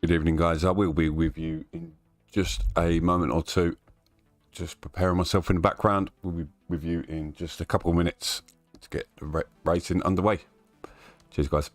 Good evening, guys. I will be with you in just a moment or two. Just preparing myself in the background. We'll be with you in just a couple of minutes to get the racing underway. Cheers, guys.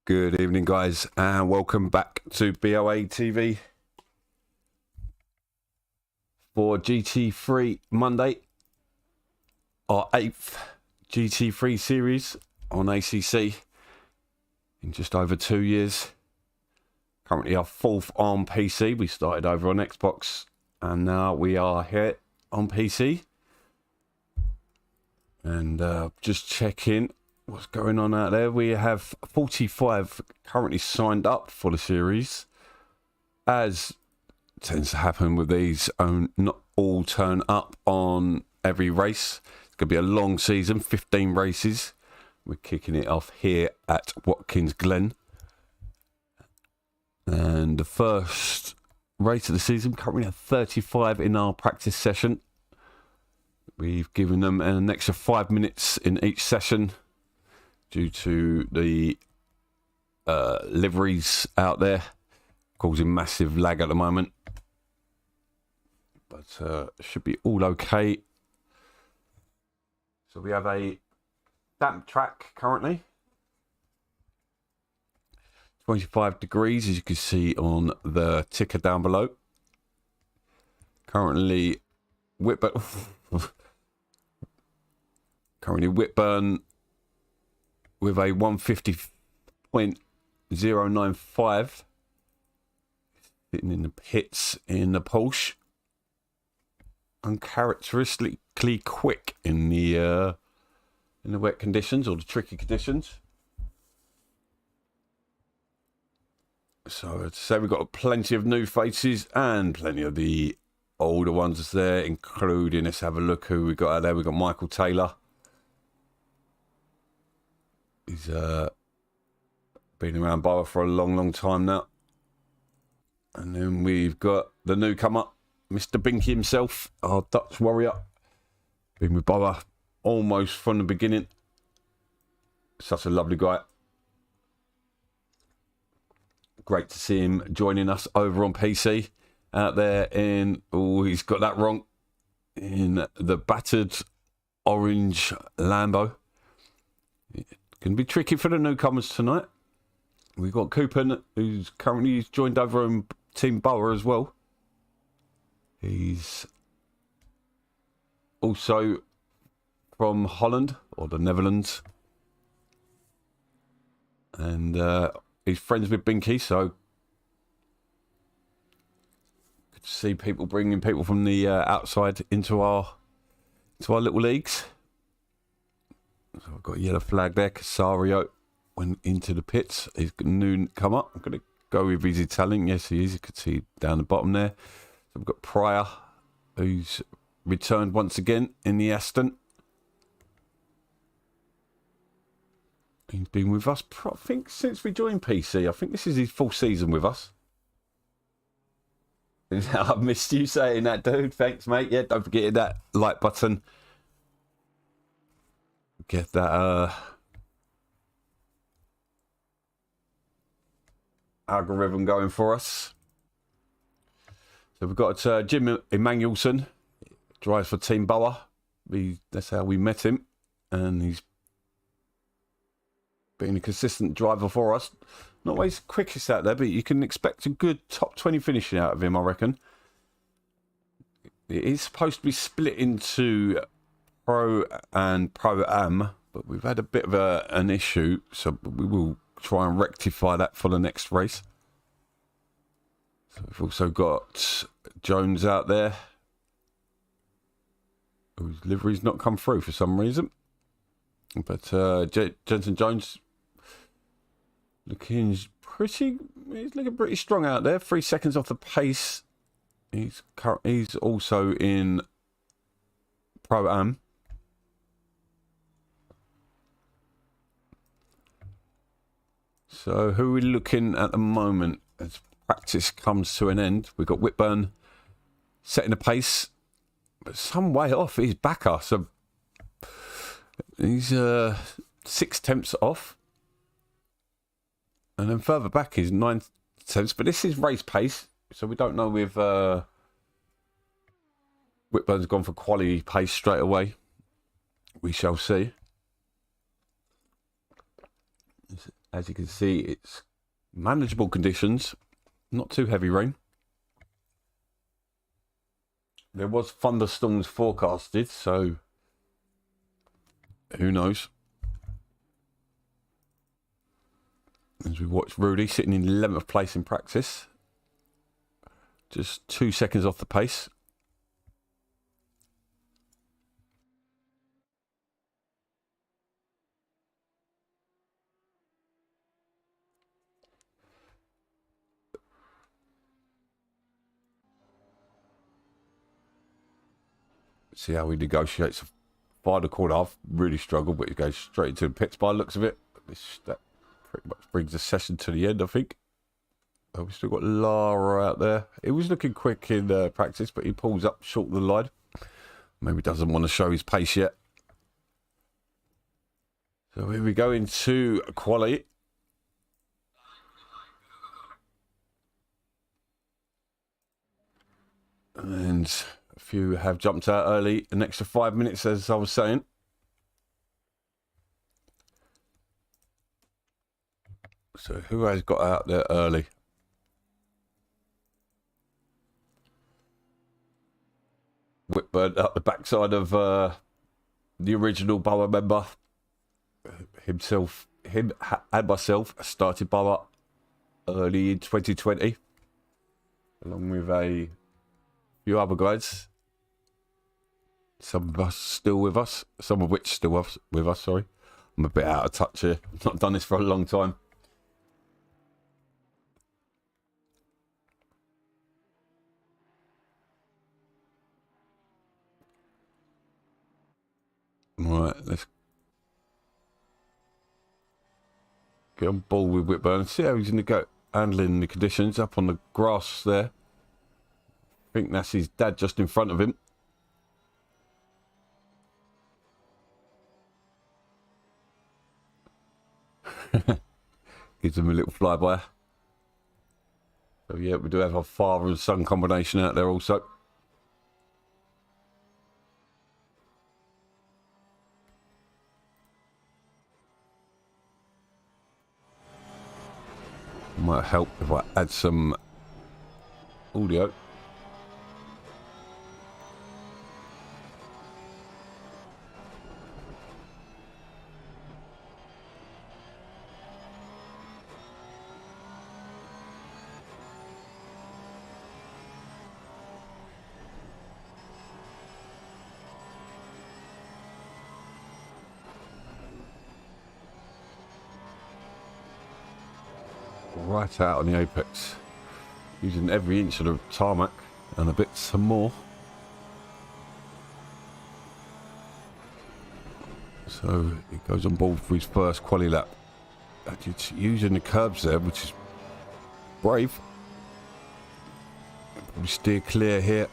Good evening, guys, and welcome back to BoATV for GT3 Monday, our 8th GT3 series on ACC in just over 2 years. Currently our 4th on PC. We started over on Xbox and now we are here on PC. And just checking what's going on out there. We have 45 currently signed up for the series. As tends to happen with these, not all turn up on every race. It's going to be a long season, 15 races. We're kicking it off here at WATKINS GLEN. And the first race of the season, currently have 35 in our practice session. We've given them an extra 5 minutes in each session due to the liveries out there causing massive lag at the moment. But should be all okay. So we have a damp track currently. 25 degrees, as you can see on the ticker down below. Currently Whitburn with a 150.095 sitting in the pits in the Porsche. Uncharacteristically quick in the wet conditions or the tricky conditions. So to say we've got plenty of new faces and plenty of the older ones there, including, let's have a look who we got out there. We've got Michael Taylor. He's been around BoA for a long time now. And then we've got the newcomer, Mr. Binky himself, our Dutch warrior. Been with BoA almost from the beginning. Such a lovely guy. Great to see him joining us over on PC. Out there in, oh, he's got that wrong, in the battered orange Lambo. It's going to be tricky for the newcomers tonight. We've got Coupon, who's currently joined over on Team BoA as well. He's also from Holland, or the Netherlands. And he's friends with Binky, so good to see people bringing people from the outside into our little leagues. So I've got a yellow flag there. Casario went into the pits. He's got noon come up. I'm going to go with his Italian. Yes, he is. You can see down the bottom there. So we've got Pryor, who's returned once again in the Aston. He's been with us, I think, since we joined PC. I think this is his full season with us. I've missed you saying that, dude. Thanks, mate. Yeah, don't forget that like button. Get that algorithm going for us. So we've got Jim Emanuelson, drives for Team BoA. That's how we met him, and he's been a consistent driver for us. Not always quickest out there, but you can expect a good top 20 finishing out of him, I reckon. It is supposed to be split into Pro and Pro-Am, but we've had a bit of an issue, so we will try and rectify that for the next race. So we've also got Jones out there, whose livery's not come through for some reason. But Jensen Jones he's looking pretty strong out there. 3 seconds off the pace. He's also in Pro-Am. So who are we looking at the moment as practice comes to an end? We've got Whitburn setting the pace, but some way off his backer. So he's 6 tenths off. And then further back is 9 tenths. But this is race pace, so we don't know if Whitburn's gone for quality pace straight away. We shall see. As you can see, it's manageable conditions, not too heavy rain. There was thunderstorms forecasted, so Who knows? As we watch Rudy sitting in 11th place in practice. Just 2 seconds off the pace. See how he negotiates a final corner. I've really struggled, but he goes straight into the pits by the looks of it. That pretty much brings the session to the end, I think. Oh, we've still got Lara out there. He was looking quick in practice, but he pulls up short of the line. Maybe doesn't want to show his pace yet. So here we go into quali. And a few have jumped out early. An extra 5 minutes, as I was saying. So who has got out there early? Whitburn up the backside of the original BoA member. Him and myself started BoA early in 2020. Along with a few other guys. Some of us still with us. Some of which still with us, sorry. I'm a bit out of touch here. I've not done this for a long time. Right, let's get on ball with Whitburn and see how he's going to go. Handling the conditions up on the grass there. I think that's his dad just in front of him. Gives him a little flyby. So yeah, we do have a father and son combination out there also. Might help if I add some audio. Right out on the apex, using every inch of the tarmac and a bit some more. So he goes on board for his first quali lap. It's using the curbs there, which is brave. Probably steer clear here,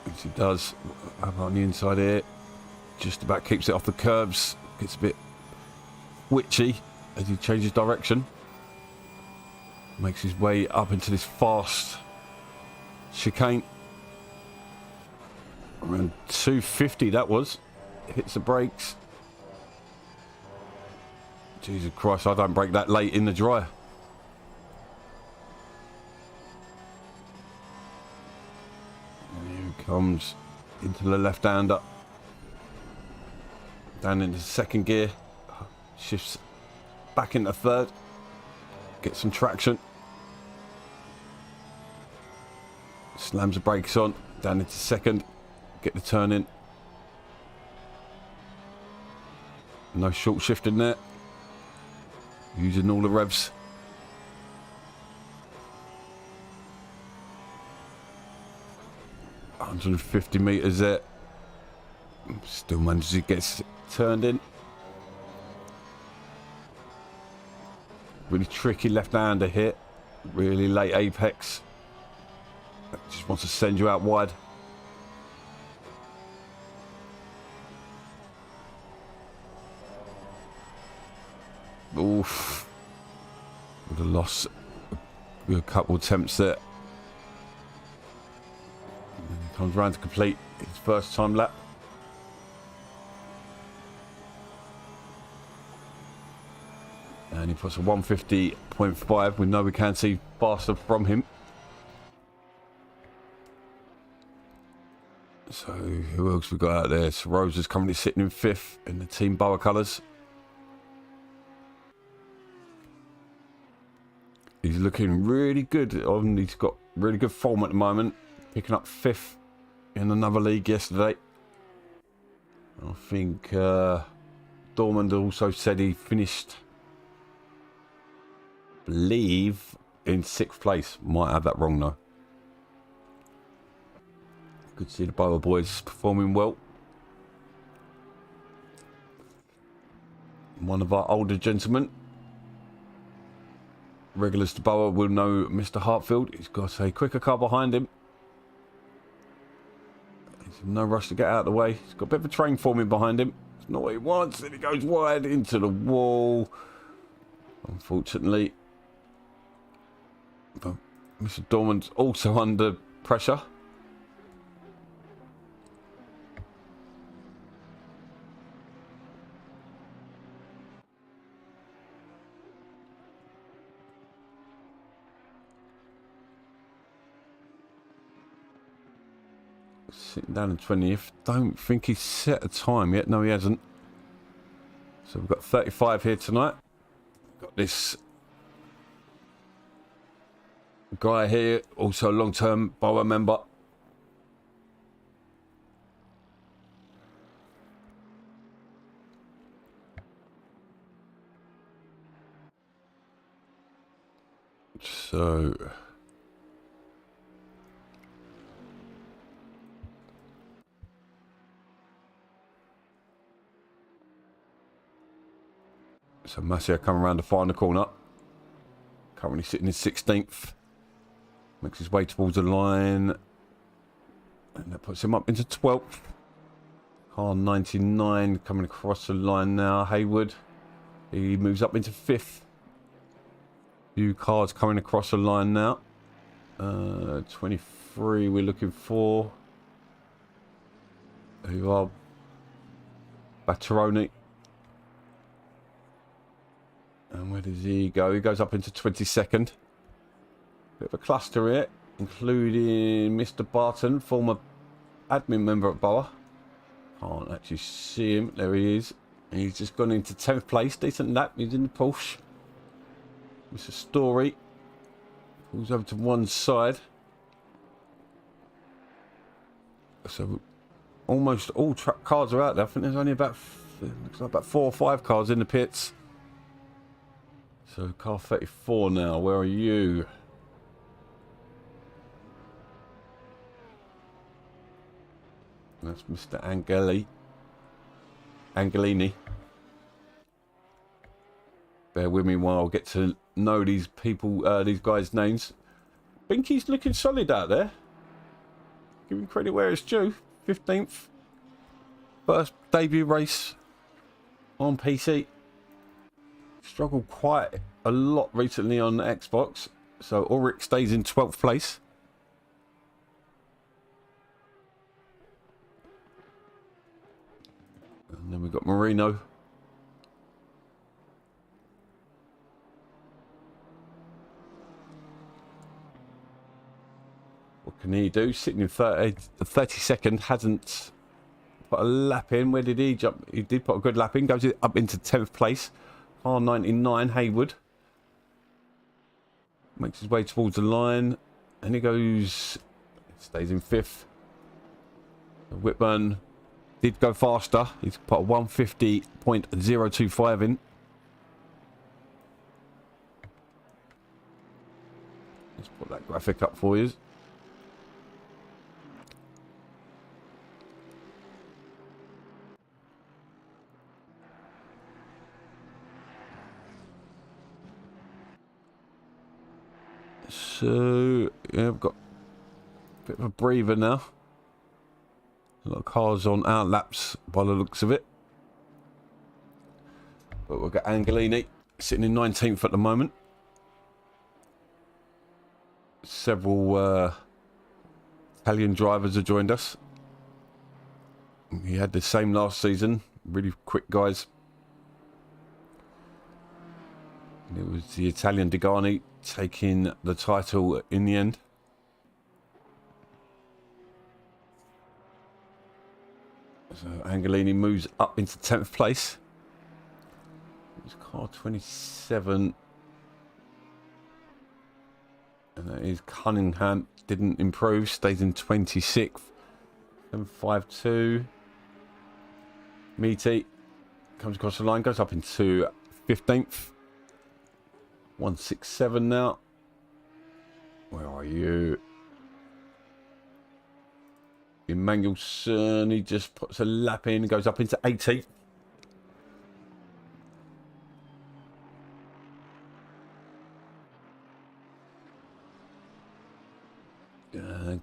which he does. On the inside here, just about keeps it off the curbs. Gets a bit witchy as he changes direction. Makes his way up into this fast chicane. Around 250 that was. Hits the brakes. Jesus Christ, I don't brake that late in the dry. And here he comes into the left-hander. Down into second gear. Shifts back into third. Get some traction. Slams the brakes on. Down into second. Get the turn in. No short shifting there. Using all the revs. $150 meters there. Still manages to get turned in. Really tricky left-hander here. Really late apex. Just wants to send you out wide. Oof. Would have lost a couple attempts there. And comes round to complete his first time lap. And he puts a 150.5. We know we can see faster from him. So who else we got out there? So Rosa's currently sitting in 5th in the Team BoA colours. He's looking really good. He's got really good form at the moment. Picking up 5th in another league yesterday. I think Dormand also said he finished, I believe, in 6th place. Might have that wrong though. Good to see the BoA boys performing well. One of our older gentlemen, regulars to BoA, will know Mr. Hartfield. He's got a quicker car behind him. He's in no rush to get out of the way. He's got a bit of a train forming behind him. It's not what he wants, and he goes wide into the wall. Unfortunately. But Mr. Dormand's also under pressure. Sitting down in 20th. Don't think he's set a time yet. No, he hasn't. So we've got 35 here tonight. Got this guy here, also a long-term BoA member. So Massio coming around to find the corner. Currently sitting in 16th. Makes his way towards the line. And that puts him up into 12th. Car 99 coming across the line now. Haywood. He moves up into 5th. Few cars coming across the line now. 23 we're looking for. There you are. Batteroni. And where does he go? He goes up into 22nd. Bit of a cluster here, including Mr. Barton, former admin member at BoA. Can't actually see him. There he is. And he's just gone into 10th place. Decent lap. He's in the Porsche. Mr. Story pulls over to one side. So almost all truck cars are out there. I think there's only about, looks like about 4 or 5 cars in the pits. So car 34 now, where are you? That's Mr. Angelini. Bear with me while I get to know these people, these guys' names. Binky's looking solid out there. Give him credit where it's due. 15th. First debut race on PC. Struggled quite a lot recently on Xbox, so Ulrich stays in 12th place. And then we've got Marino. What can he do? Sitting in 32nd, hasn't put a lap in. Where did he jump? He did put a good lap in, goes up into 10th place. R99 Haywood makes his way towards the line, and he goes, stays in 5th. Whitburn did go faster. He's put a 150.025 in. Let's put that graphic up for you. So, yeah, I've got a bit of a breather now. A lot of cars on out laps by the looks of it. But we've got Angelini sitting in 19th at the moment. Several Italian drivers have joined us. He had the same last season. Really quick guys. And it was the Italian Degani taking the title in the end. So Angelini moves up into 10th place. It's car 27. And that is Cunningham. Didn't improve. Stays in 26th. 752. Meaty comes across the line. Goes up into 15th. 167 now. Where are you? Emmanuelson, he just puts a lap in, goes up into 18th.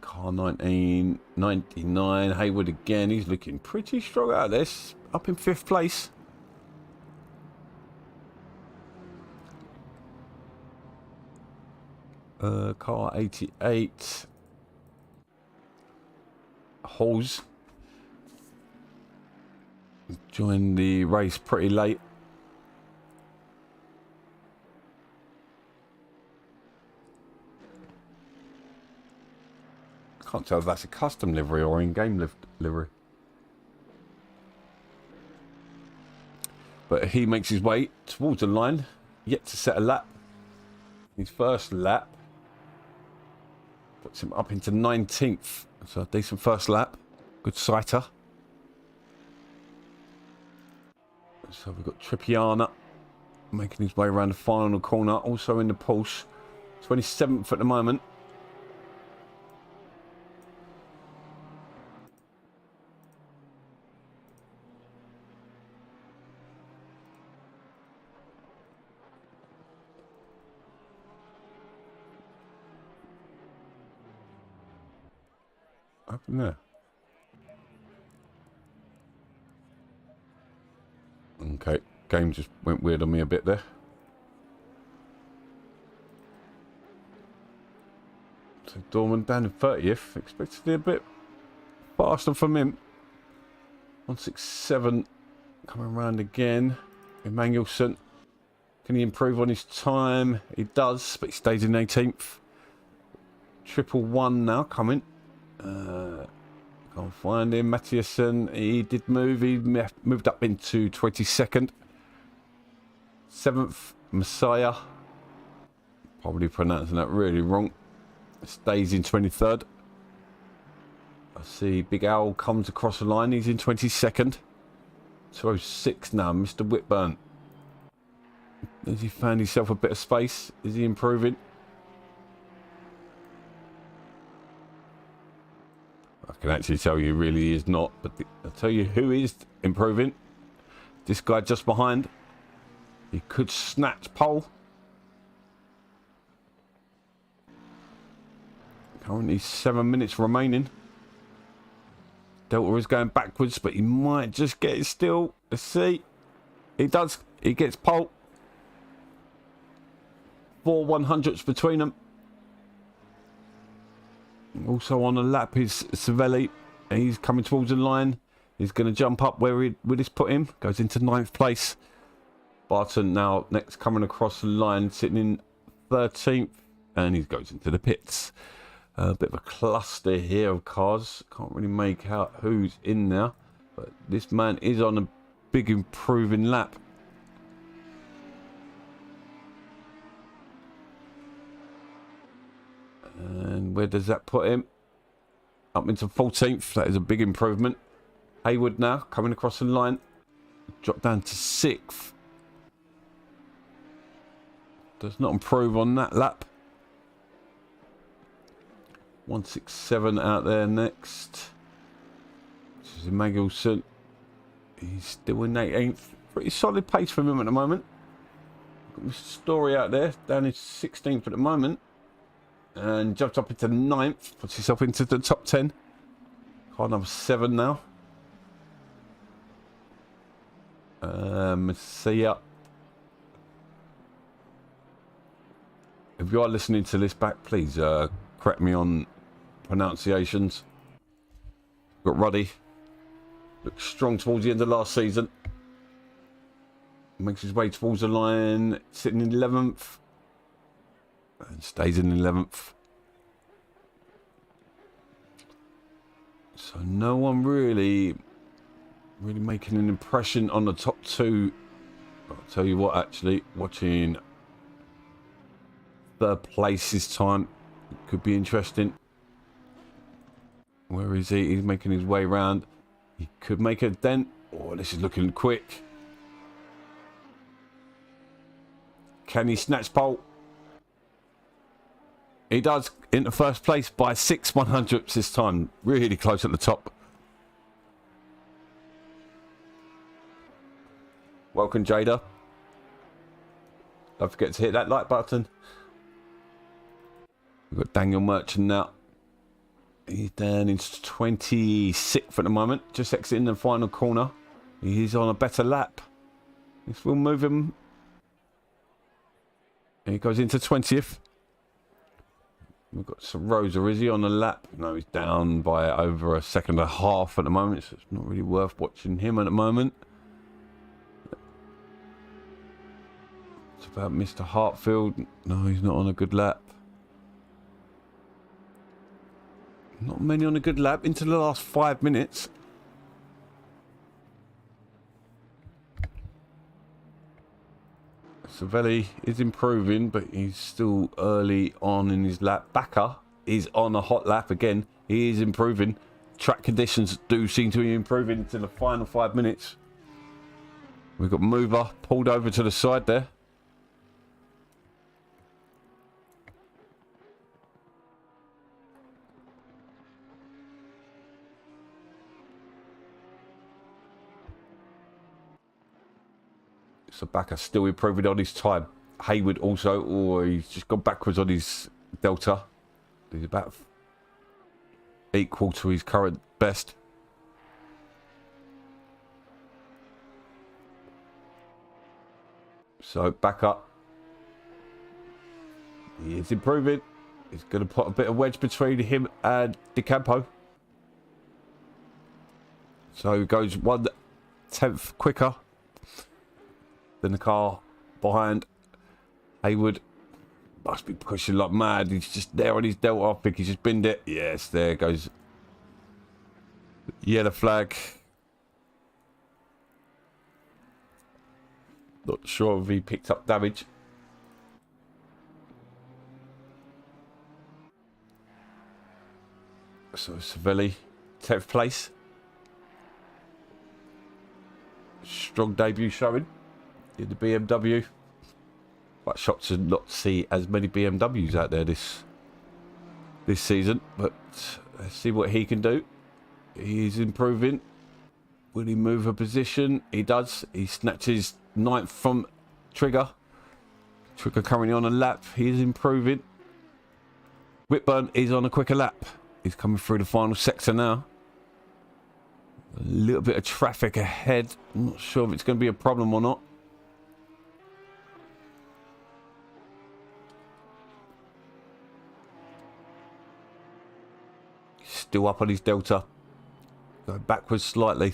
Car 19, 99. Hayward again, he's looking pretty strong out of this. Up in 5th place. Car 88. Halls joined the race pretty late. I can't tell if that's a custom livery or in-game livery. But he makes his way towards the line, yet to set a lap. His first lap puts him up into 19th. So a decent first lap. Good sighter. So we've got Trippiana making his way around the final corner. Also in the Porsche. 27th at the moment. Up in there. Okay, game just went weird on me a bit there. So Dorman down in 30th. Expected to be a bit faster from him. 167 coming around again. Emmanuelson. Can he improve on his time? He does, but he stays in 18th. 111 now coming. Can't find him. Mattiasen, he did move. He moved up into 22nd. 7th, Messiah. Probably pronouncing that really wrong. Stays in 23rd. I see Big Owl comes across the line. He's in 22nd. 206 now, Mr. Whitburn. Has he found himself a bit of space? Is he improving? I can actually tell you really is not, but I'll tell you who is improving. This guy just behind. He could snatch pole. Currently 7 minutes remaining. Delta is going backwards, but he might just get it still. Let's see. He does. He gets pole. 4 100ths between them. Also on the lap is Savelli. He's coming towards the line. He's going to jump up where would this put him? Goes into 9th place. Barton now next coming across the line, sitting in 13th. And he goes into the pits. A bit of a cluster here of cars. Can't really make out who's in there. But this man is on a big improving lap. And where does that put him? Up into 14th. That is a big improvement. Hayward now coming across the line. Drop down to 6th. Does not improve on that lap. 167 out there next. This is Emmanuelson. He's still in 18th. Pretty solid pace for him at the moment. Got Mr. Story out there. Down in 16th at the moment. And jumped up into 9th. Puts himself into the top 10. Car number 7 now. Messiah. If you are listening to this back, please correct me on pronunciations. Got Ruddy. Looks strong towards the end of last season. Makes his way towards the line. Sitting in 11th. And stays in 11th. So no one really really making an impression on the top two. I'll tell you what, actually, watching third place this time could be interesting. Where is he? He's making his way around. He could make a dent. Oh, this is looking quick. Can he snatch pole? He does, into first place by 6/100ths this time. Really close at the top. Welcome, Jada. Don't forget to hit that like button. We've got Daniel Merchant now. He's down into 26th at the moment. Just exiting the final corner. He's on a better lap. This will move him. He goes into 20th. We've got some Rosa. Is he on the lap? No, he's down by over a second and a half at the moment. So it's not really worth watching him at the moment. It's about Mr. Hartfield. No, he's not on a good lap. Not many on a good lap into the last 5 minutes. Savelli is improving, but he's still early on in his lap. Bakker is on a hot lap again. He is improving. Track conditions do seem to be improving to the final 5 minutes. We've got Mover pulled over to the side there. So Bakker still improving on his time. Hayward also, or he's just gone backwards on his delta. He's about equal to his current best. So Bakker, he is improving. He's going to put a bit of wedge between him and De Campo. So he goes 1/10 quicker than the car behind. Hayward must be pushing like mad. He's just there on his delta. I think he's just binned it. Yes, there goes. Yellow flag. Not sure if he picked up damage. So Savelli, 10th place. Strong debut showing in the BMW. Quite shocked to not see as many BMWs out there this season, but let's see what he can do. He's improving. Will he move a position? He does. He snatches 9th from Trigger. Trigger currently on a lap. He is improving. Whitburn is on a quicker lap. He's coming through the final sector now. A little bit of traffic ahead. I'm not sure if it's going to be a problem or not. Still up on his delta. Going backwards slightly.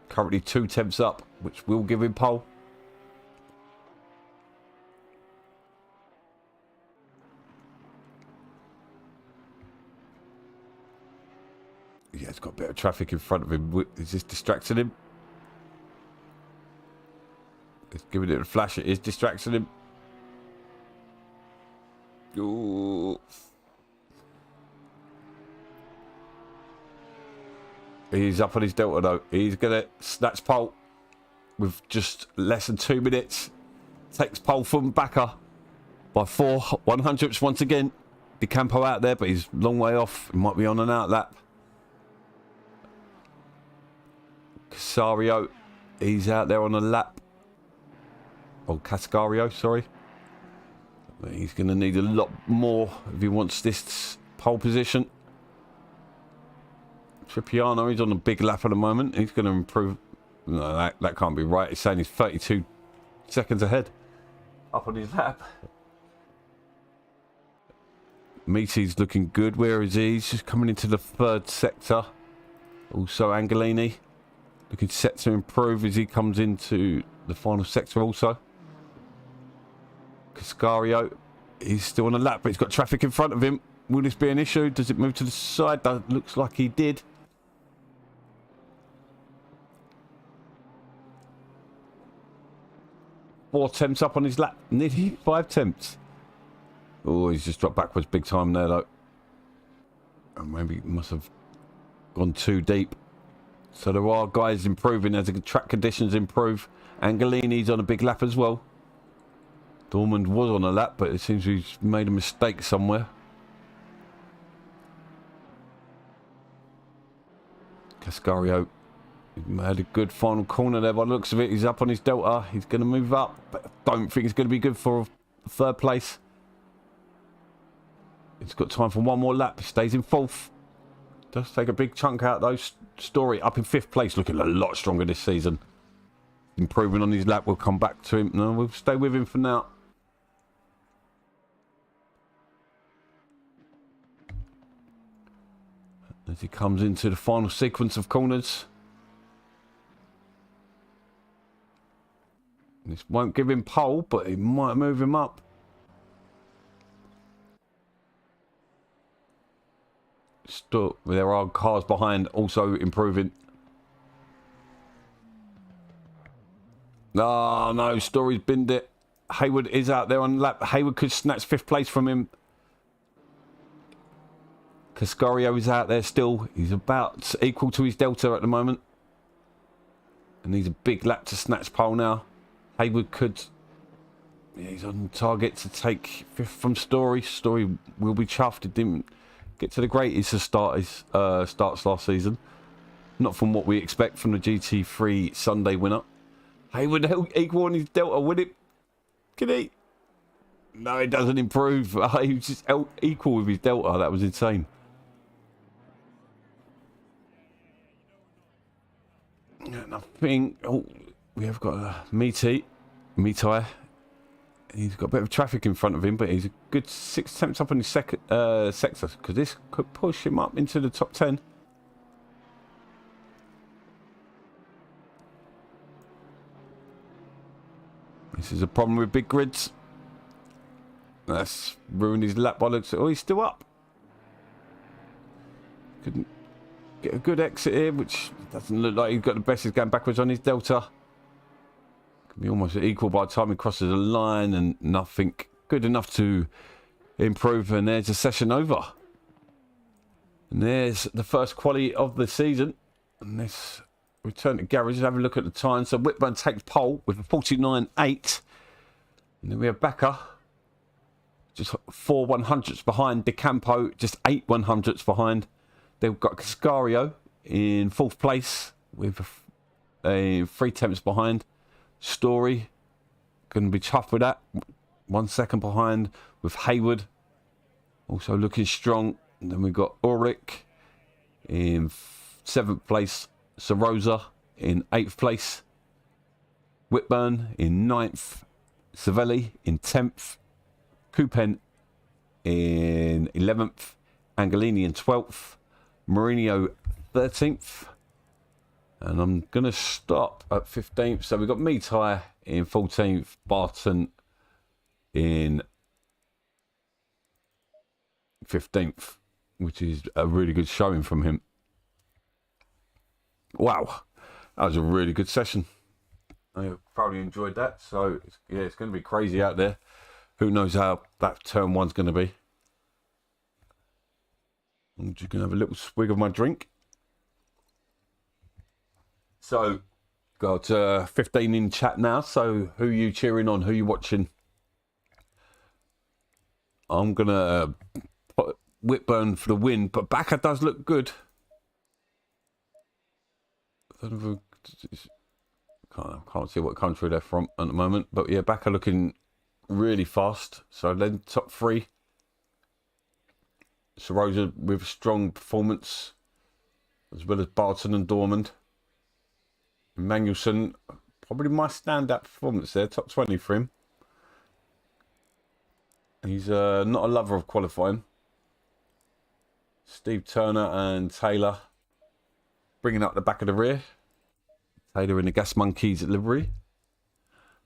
Currently 2/10 up, which will give him pole. Yeah, it's got a bit of traffic in front of him. Is this distracting him? It's giving it a flash. It is distracting him. Ooh. He's up on his delta though. He's going to snatch pole with just less than 2 minutes. Takes pole from Bakker by 4/100ths once again. De Campo out there, but he's a long way off. He might be on an out lap. Casario, he's out there on a lap. Oh, Cascario, sorry. He's going to need a lot more if he wants this pole position. Tripiano, he's on a big lap at the moment. He's going to improve. No, that can't be right. He's saying he's 32 seconds ahead. Up on his lap. Meaty's looking good. Where is he? He's just coming into the 3rd sector. Also Angelini looking set to improve as he comes into the final sector also. Cascario, he's still on a lap, but he's got traffic in front of him. Will this be an issue? Does it move to the side? That looks like he did. 4 attempts up on his lap. Nearly 5 attempts. Oh, he's just dropped backwards big time there, though. And maybe must have gone too deep. So there are guys improving as the track conditions improve. Angolini's on a big lap as well. Dormand was on a lap, but it seems he's made a mistake somewhere. Cascario had a good final corner there by the looks of it. He's up on his delta. He's going to move up, but I don't think it's going to be good for third place. He's got time for one more lap. He stays in 4th. Does take a big chunk out though. Story up in 5th place, looking a lot stronger this season. Improving on his lap. We'll come back to him. No, we'll stay with him for now. As he comes into the final sequence of corners. This won't give him pole, but it might move him up. Still, there are cars behind also improving. Oh no, Story's binned it. Hayward is out there on lap. Hayward could snatch 5th place from him. Cascario is out there still. He's about equal to his delta at the moment. And needs a big lap to snatch pole now. Hayward could... Yeah, he's on target to take 5th from Story. Story will be chuffed. It didn't get to the greatest of starts last season. Not from what we expect from the GT3 Sunday winner. Hayward equal on his delta. Win it. Can he? No, it doesn't improve. He was just equal with his delta. That was insane. And I think... Oh, we have got a Mitai. He's got a bit of traffic in front of him, but he's a good 6 attempts up on his sector, because this could push him up into the top 10. This is a problem with big grids. That's ruined his lap by looks. Oh, he's still up. Couldn't get a good exit here, which doesn't look like he's got the best. He's going backwards on his delta. Could be almost equal by the time he crosses the line, and nothing good enough to improve. And there's a session over. And there's the first quality of the season. And this return to garage and have a look at the time. So Whitburn takes pole with a 49.8. And then we have Backer just 4 100ths behind. DeCampo just 8 100ths behind. They've got Cascario in 4th place with 3 tenths behind. Story going to be tough with that. 1 second behind with Hayward. Also looking strong. And then we've got Ulrich in 7th place. Sarosa in 8th place. Whitburn in 9th. Savelli in 10th. Coupen in 11th. Angolini in 12th. Mourinho 13th. And I'm going to stop at 15th. So we've got Mitai in 14th. Barton in 15th. Which is a really good showing from him. Wow. That was a really good session. I thoroughly enjoyed that. So, yeah, it's going to be crazy out there. Who knows how that turn 1's going to be. I'm just going to have a little swig of my drink. So, got 15 in chat now. So, who are you cheering on? Who are you watching? I'm going to put Whitburn for the win. But Backer does look good. I can't see what country they're from at the moment. But, yeah, Backer looking really fast. So, then top 3. Sarosa with a strong performance, as well as Barton and Dormand. Magnusson, probably my standout performance there, top 20 for him. He's not a lover of qualifying. Steve Turner and Taylor bringing up the back of the rear. Taylor in the Gas Monkeys livery.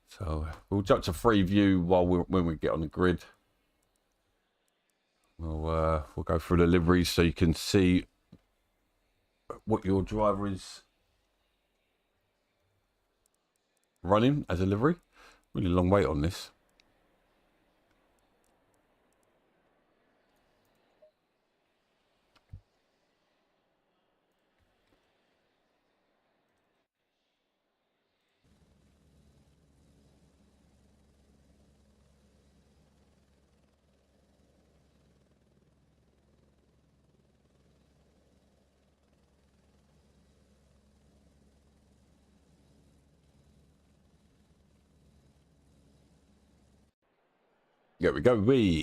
So we'll jump to free view when we get on the grid. We'll go through the liveries so you can see what your driver is running as a livery. Really long wait on this. There we go.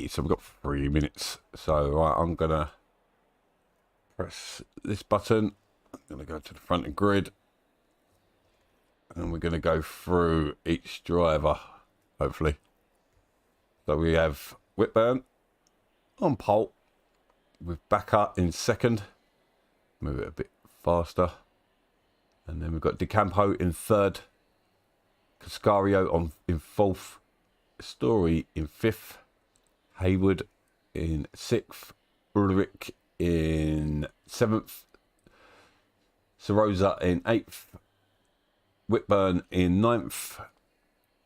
So we've got 3 minutes. So right, I'm gonna press this button. I'm gonna go to the front of grid, and we're gonna go through each driver, hopefully. So we have Whitburn on pole with Backer in second. Move it a bit faster. And then we've got DeCampo in third. Cascario in fourth. Story in fifth. Hayward in sixth. Ulrich in seventh. Sarosa in eighth. Whitburn in ninth.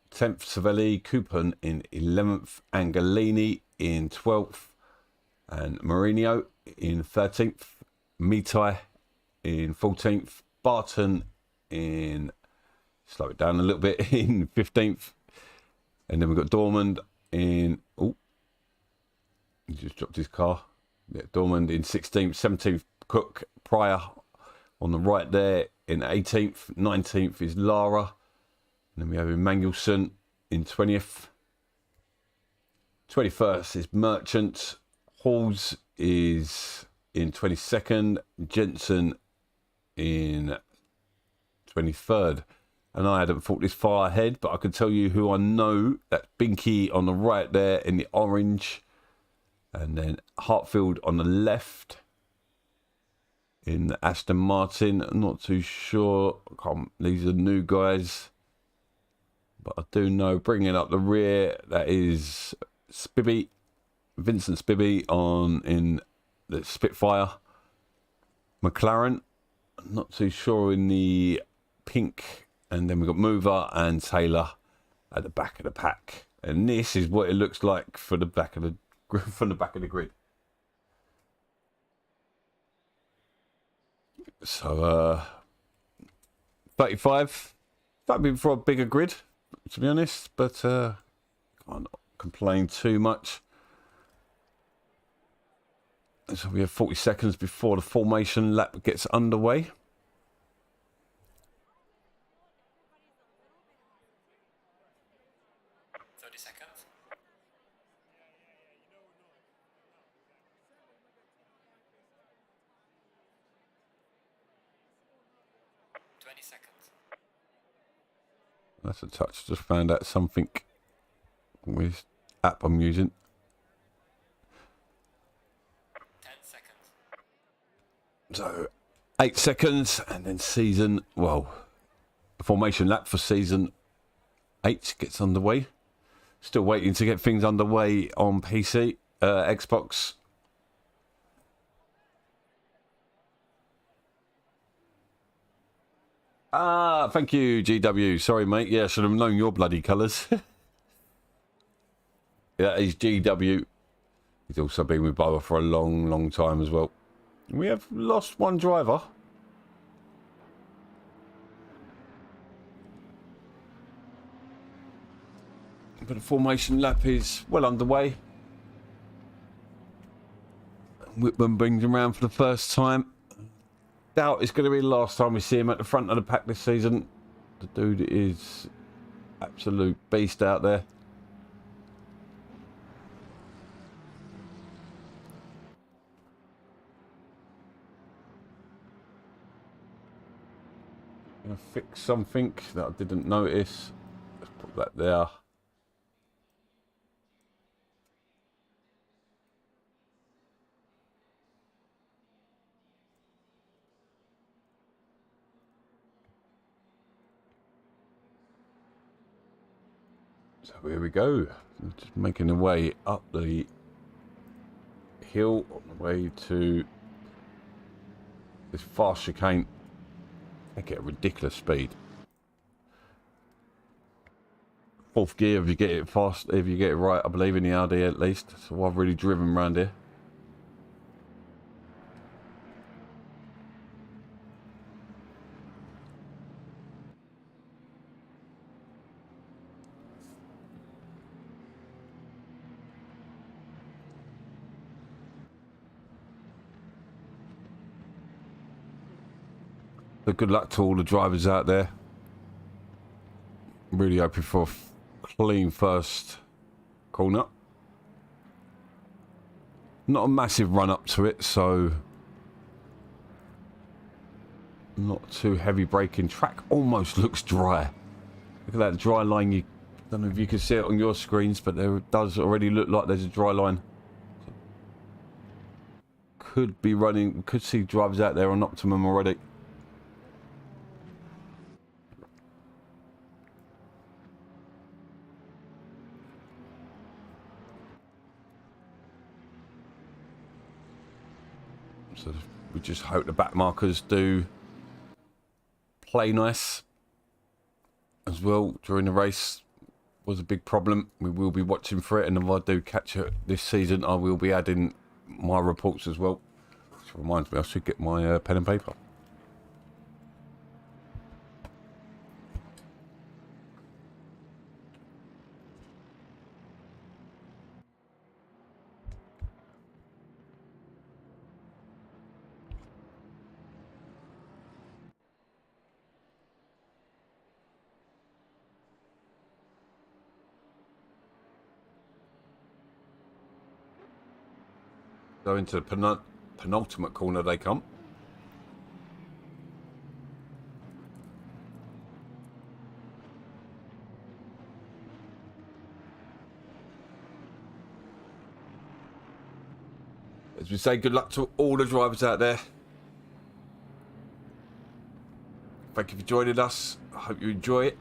10th, Savelli. Coupon in 11th. Angelini in 12th. And Mourinho in 13th. Mitai in 14th. Barton in, slow it down a little bit, in 15th. And then we've got Dormand in, oh, he just dropped his car. Yeah, Dormand in 16th. 17th, Cook. Pryor on the right there in 18th. 19th is Lara. And then we have Mangelson in 20th. 21st is Merchant. Halls is in 22nd. Jensen in 23rd. And I hadn't thought this far ahead, but I can tell you who I know. That's Binky on the right there in the orange. And then Hartfield on the left in the Aston Martin. I'm not too sure. These are new guys. But I do know, bringing up the rear, that is Spivey, Vincent Spivey in the Spitfire. McLaren, I'm not too sure in the pink. And then we've got Mover and Taylor at the back of the pack. And this is what it looks like for the back of the from the back of the grid. So 35. That'd be for a bigger grid, to be honest, but can't complain too much. So we have 40 seconds before the formation lap gets underway. That's a touch. Just found out something with app I'm using. 10 seconds. So 8 seconds, and then season, well, the formation lap for season 8 gets underway. Still waiting to get things underway on PC, Xbox. Ah, thank you, GW. Sorry, mate. Yeah, I should have known your bloody colours. Yeah, he's GW. He's also been with BoA for a long, long time as well. We have lost one driver. But the formation lap is well underway. Whitman brings him around for the first time. Doubt it's going to be the last time we see him at the front of the pack this season. The dude is absolute beast out there. Gonna fix something that I didn't notice. Let's put that there. So here we go. Just making the way up the hill on the way to this fast chicane. They get a ridiculous speed. fourth gear if you get it fast, if you get it right, I believe, in the Audi at least. So I've really driven around here. So good luck to all the drivers out there. Really hoping for a clean first corner. Not a massive run up to it, so not too heavy braking. Track almost looks dry. Look at that dry line. You don't know if you can see it on your screens, but there does already look like there's a dry line. Could be running, could see drivers out there on optimum already. So we just hope the back markers do play nice as well during the race. Was a big problem. We will be watching for it, and if I do catch it this season, I will be adding my reports as well. Which reminds me, I should get my pen and paper. So into the penultimate corner they come. As we say, good luck to all the drivers out there. Thank you for joining us. I hope you enjoy it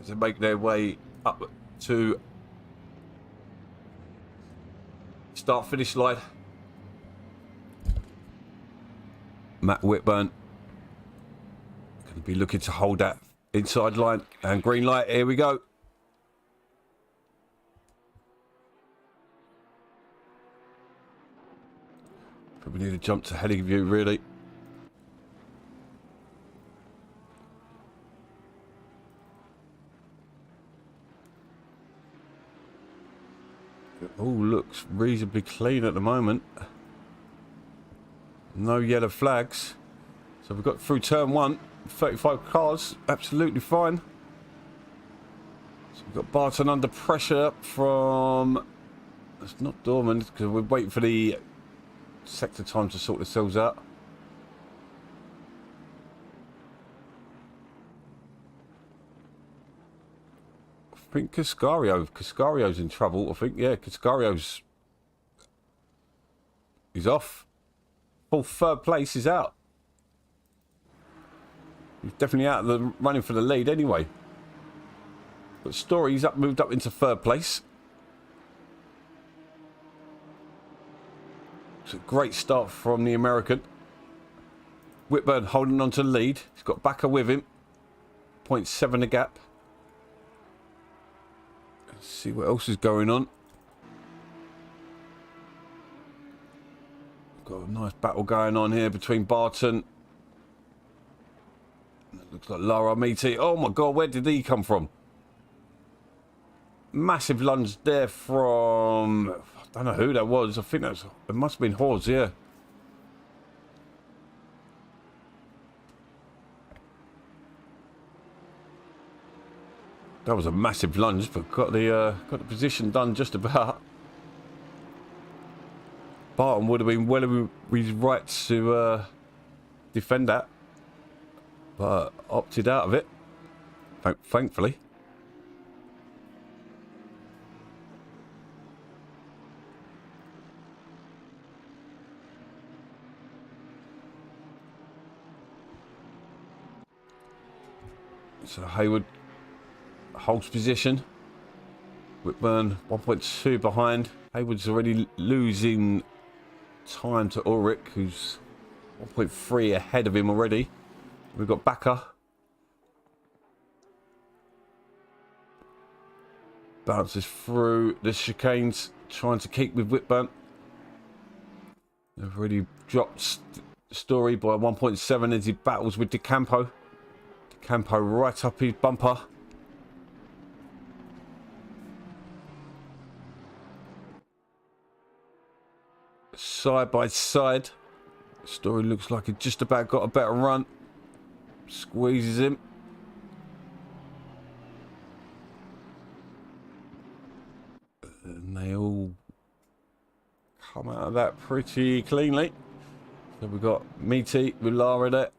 as they make their way up to start-finish line. Matt Whitburn going to be looking to hold that inside line, and green light. Here we go. Probably need to jump to heading view, really. It all looks reasonably clean at the moment. No yellow flags. So we've got through turn 1, 35 cars, absolutely fine. So we've got Barton under pressure from... It's not Dorman, because we're waiting for the sector time to sort themselves out. I think Cascario's in trouble. I think, yeah, Cascario's... He's off. Full third place is out. He's definitely out of the running for the lead anyway. But Story's moved up into third place. It's a great start from the American. Whitburn holding on to the lead. He's got Backer with him. 0.7 the gap. Let's see what else is going on. Got a nice battle going on here between Barton. It looks like Lara Meaty. Oh my god, where did he come from? Massive lunge there from... I don't know who that was. I think that's... It must have been Hawes, yeah. That was a massive lunge, but got the position done just about. Barton would have been well within his right to defend that, but opted out of it, thankfully. So Hayward holds position. Whitburn 1.2 behind. Hayward's already losing time to Ulrich, who's 1.3 ahead of him already. We've got Backer. bounces through the chicanes, trying to keep with Whitburn. They've already dropped Story by 1.7 as he battles with DeCampo. DeCampo right up his bumper. Side by side. Story looks like he just about got a better run. Squeezes him. And they all come out of that pretty cleanly. So we've got Meaty with Lara there.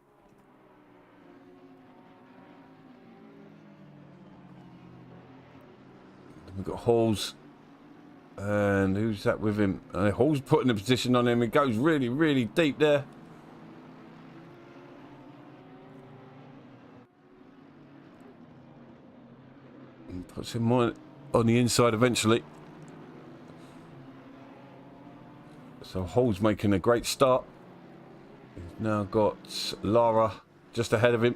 Then we've got Halls. And who's that with him? Hall's putting a position on him. It goes really, really deep there. And puts him on the inside eventually. So Hall's making a great start. He's now got Lara just ahead of him.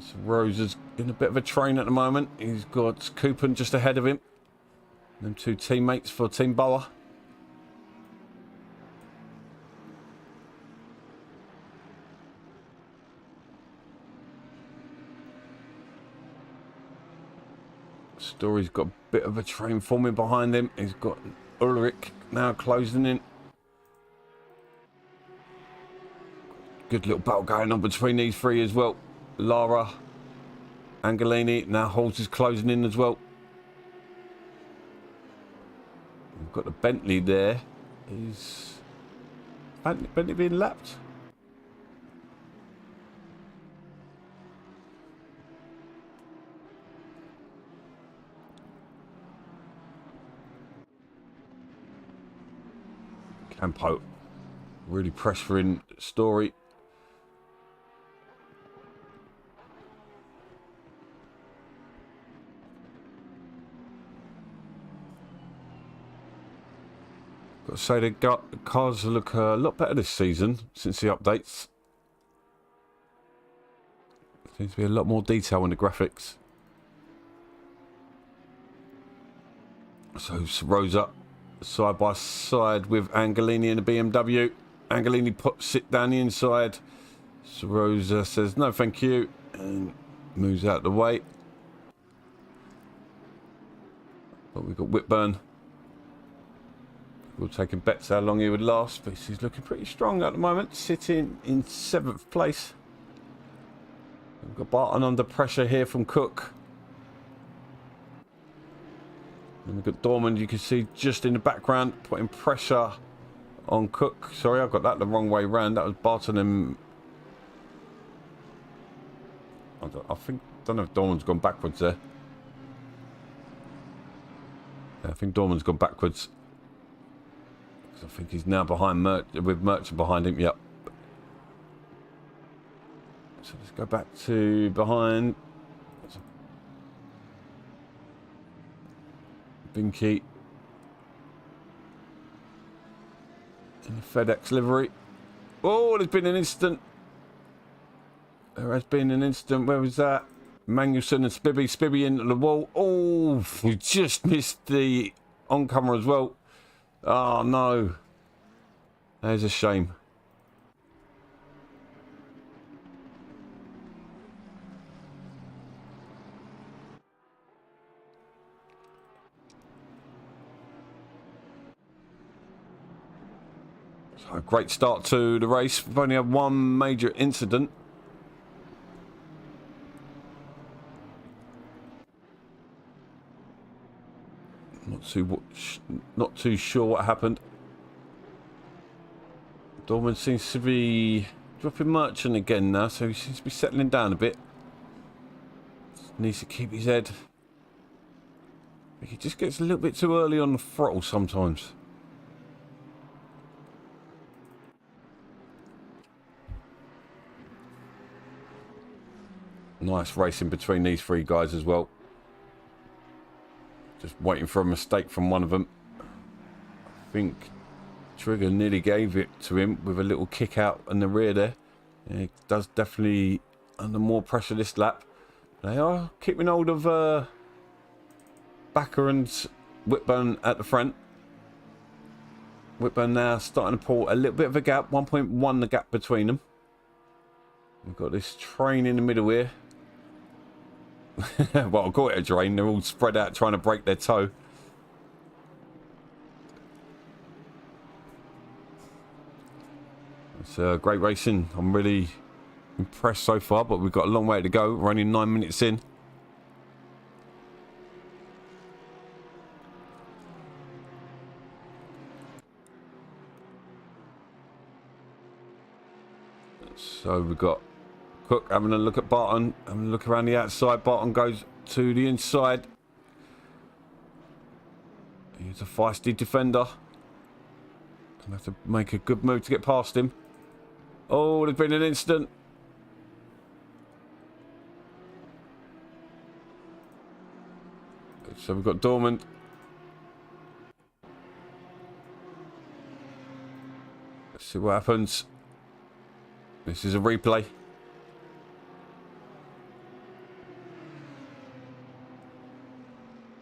So Rosa's in a bit of a train at the moment. He's got Coupon just ahead of him. Them two teammates for Team BoA. Story's got a bit of a train forming behind him. He's got Ulrich now closing in. Good little battle going on between these three as well. Lara, Angelini, now Halls is closing in as well. We've got the Bentley there. Is Bentley being lapped? Campo really pressuring Story. Got to say the cars look a lot better this season since the updates. Seems to be a lot more detail in the graphics. So Rosa side by side with Angelini in the BMW. Angelini puts it down the inside. So Rosa says no thank you and moves out the way. But we've got Whitburn. We're taking bets how long he would last, but he's looking pretty strong at the moment, sitting in 7th place. We've got Barton under pressure here from Cook. And we've got Dorman, you can see just in the background, putting pressure on Cook. Sorry, I got that the wrong way round. That was Barton and... I don't know if Dorman's gone backwards there. Yeah, I think Dorman's gone backwards. I think he's now behind with Merchant behind him. Yep. So let's go back to behind. Binky in the FedEx livery. Oh, there's been an incident. There has been an incident. Where was that? Magnusson and Spibby. Spibby into the wall. Oh, we just missed the oncomer as well. Oh no, that is a shame. So a great start to the race. We've only had one major incident. Not too sure what happened. Dorman seems to be dropping Merchant again now, so he seems to be settling down a bit. Needs to keep his head. He just gets a little bit too early on the throttle sometimes. Nice racing between these three guys as well. Just waiting for a mistake from one of them. I think Trigger nearly gave it to him with a little kick out in the rear there. Yeah, he does definitely under more pressure this lap. They are keeping hold of Backer and Whitburn at the front. Whitburn now starting to pull a little bit of a gap. 1.1 the gap between them. We've got this train in the middle here. Well, I'll call it a train. They're all spread out trying to break their toe. It's great racing. I'm really impressed so far, but we've got a long way to go. We're only 9 minutes in. So we've got Cook having a look at Barton, having a look around the outside. Barton goes to the inside. He's a feisty defender. Gonna have to make a good move to get past him. Oh, there's been an incident. So we've got Dormant. Let's see what happens. This is a replay.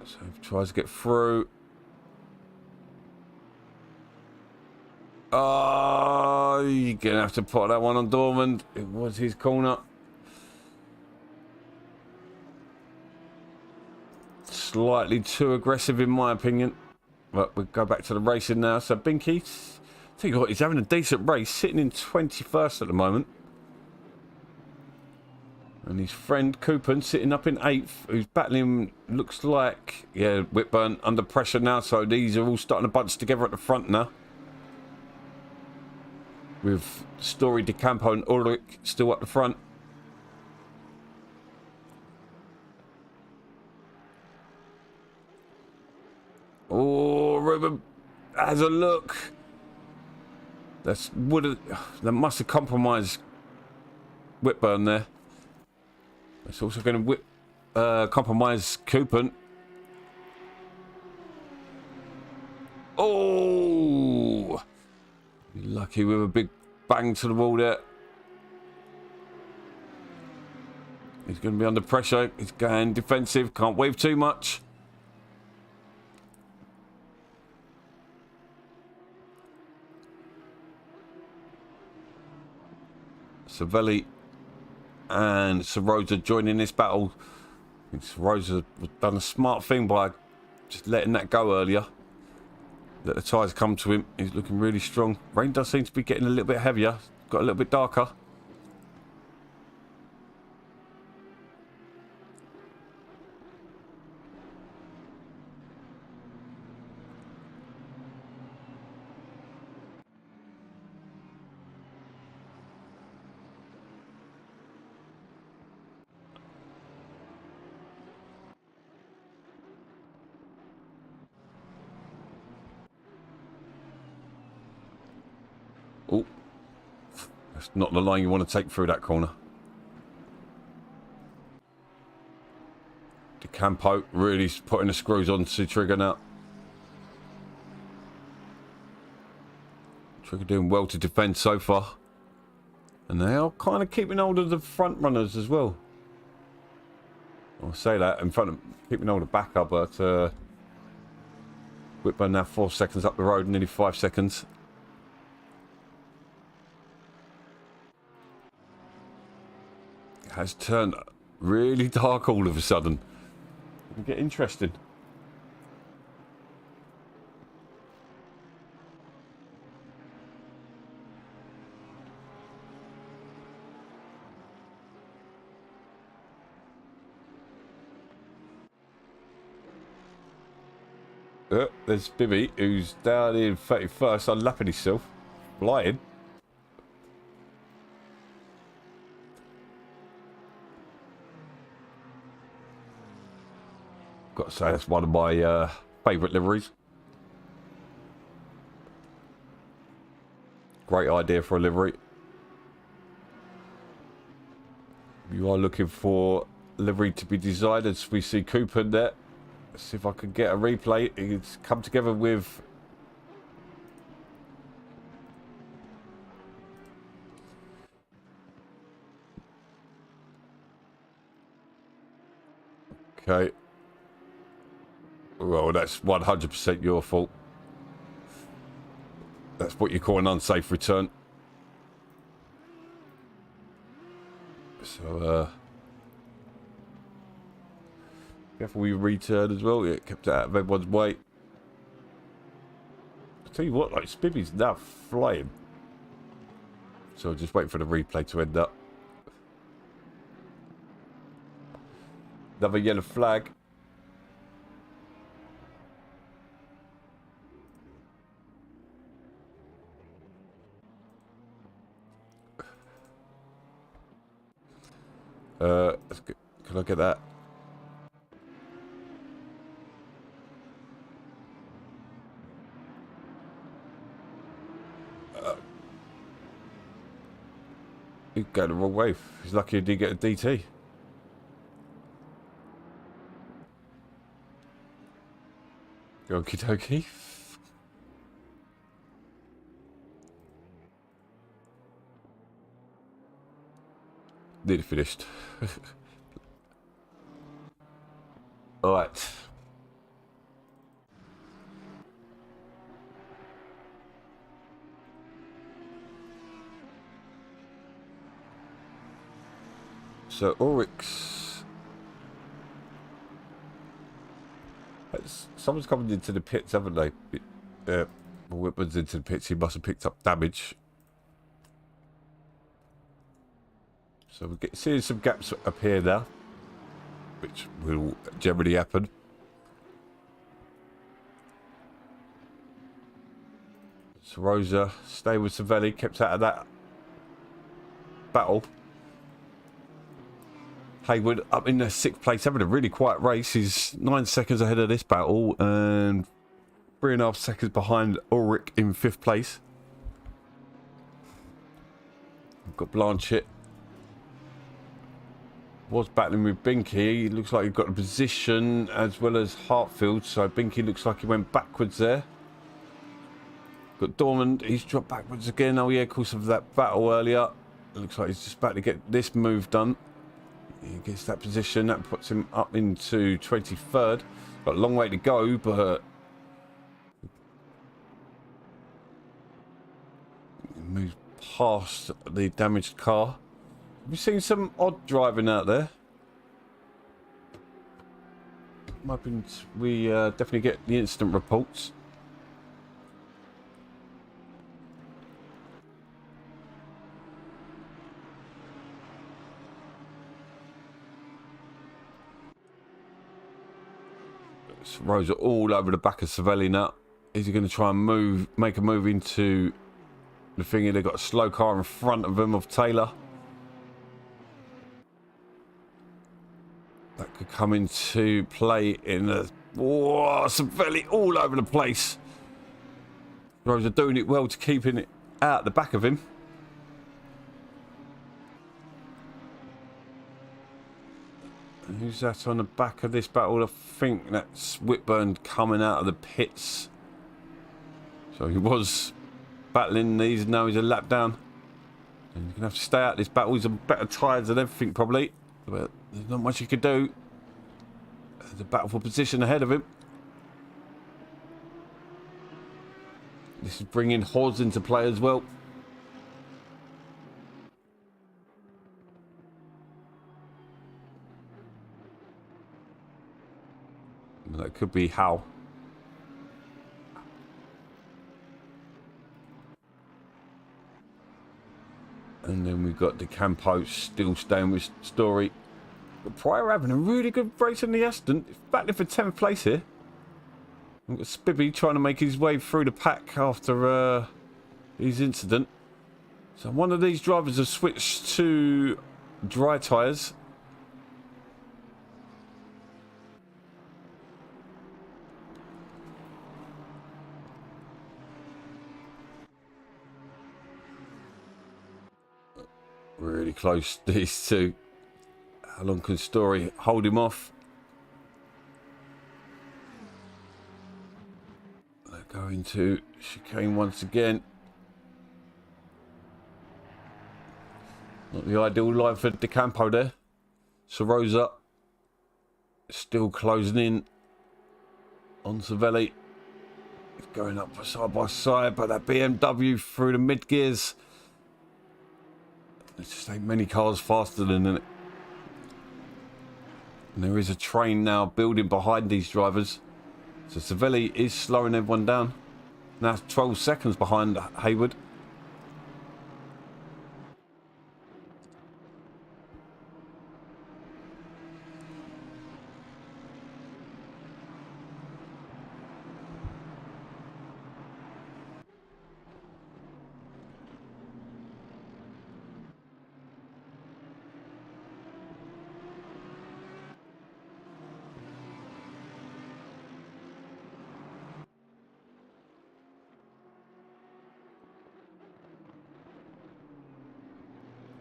So he tries to get through. Oh, you're going to have to put that one on Dormant. It was his corner. Slightly too aggressive in my opinion. But we'll go back to the racing now. So Binky, tell you what, he's having a decent race, sitting in 21st at the moment. And his friend Coupon sitting up in 8th, who's battling, looks like, yeah, Whitburn under pressure now. So these are all starting to bunch together at the front now. With Story, De Campo and Ulrich still up the front. Oh, Ruben has a look. That must have compromised Whitburn there. It's also going to compromise Coupon. Oh, lucky with a big bang to the wall there. He's going to be under pressure. He's going defensive. Can't wave too much. Savelli and Sarosa joining this battle. I think Sarosa has done a smart thing by just letting that go earlier. Let the tyres come to him. He's looking really strong. Rain does seem to be getting a little bit heavier. Got a little bit darker. Oh, that's not the line you want to take through that corner. De Campo really putting the screws on to Trigger now. Trigger doing well to defend so far. And they are kind of keeping hold of the front runners as well. I'll say that in front of keeping hold of backer, but Whitburn now 4 seconds up the road, nearly 5 seconds. Has turned really dark all of a sudden. It'll get interesting. There's Bibby, who's down in 31st, unlapping himself, flying. Got to say, that's one of my favourite liveries. Great idea for a livery. If you are looking for livery to be designed, as we see Cooper there. Let's see if I can get a replay. It's come together with Okay. Well, that's 100% your fault. That's what you call an unsafe return. So, careful we return as well. Yeah, kept it out of everyone's way. I'll tell you what, like, Spivvy's now flying. So I'll just wait for the replay to end up. Another yellow flag. That's good. Can I get that? He's going the wrong way. He's lucky he did get a DT. Okie dokie. Nearly finished. Alright. So Ulrich's... Someone's coming into the pits, haven't they? Whitman's into the pits. He must have picked up damage. So we're seeing some gaps appear now, which will generally happen. So Rosa stayed with Savelli, kept out of that battle. Haywood up in the 6th place, having a really quiet race. He's 9 seconds ahead of this battle and 3.5 seconds behind Ulrich in 5th place. We've got Blanchett. Was battling with Binky. Looks like he got a position as well as Hartfield. So Binky looks like he went backwards there. Got Dormand. He's dropped backwards again. Oh yeah, of course of that battle earlier. It looks like he's just about to get this move done. He gets that position. That puts him up into 23rd. Got a long way to go, but he moves past the damaged car. Have you seen some odd driving out there? I'm hoping we definitely get the incident reports. Rosa all over the back of Savelli now. Is he going to try and make a move into the thingy? They've got a slow car in front of him of Taylor. That could come into play in a... Whoa, Savelli all over the place. Rosa doing it well to keeping it out the back of him. And who's that on the back of this battle? I think that's Whitburn coming out of the pits. So he was battling these. Now he's a lap down. And he's going to have to stay out this battle. He's on better tyres than everything probably. But there's not much he could do. There's a battle for position ahead of him. This is bringing Hawes into play as well. That could be Howe. And then we've got the Campo still staying with Story. But Pryor having a really good race in the Aston. Battling for 10th place here. We've got Spibby trying to make his way through the pack after his incident. So one of these drivers have switched to dry tyres. Really close, these two. How long can Story hold him off? They're going to chicane once again. Not the ideal line for De Campo there. Sorosa. Still closing in on Savelli. It's going up side by side, but that BMW through the mid gears. There's just ain't many cars faster than it. And there is a train now building behind these drivers. So Savelli is slowing everyone down. Now 12 seconds behind Hayward.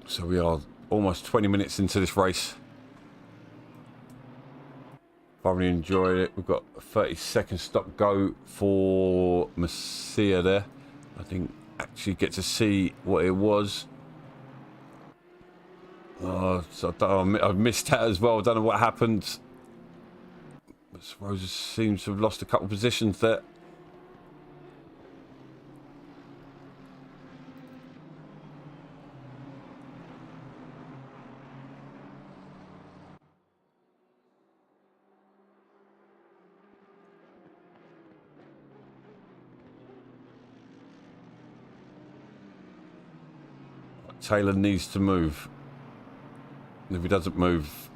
So we are almost 20 minutes into this race. Thoroughly enjoyed it. We've got a 30-second stop go for Masia there. I didn't actually get to see what it was. Oh, so I've missed that as well. I don't know what happened. Rosa seems to have lost a couple of positions there. Taylor needs to move. If he doesn't move...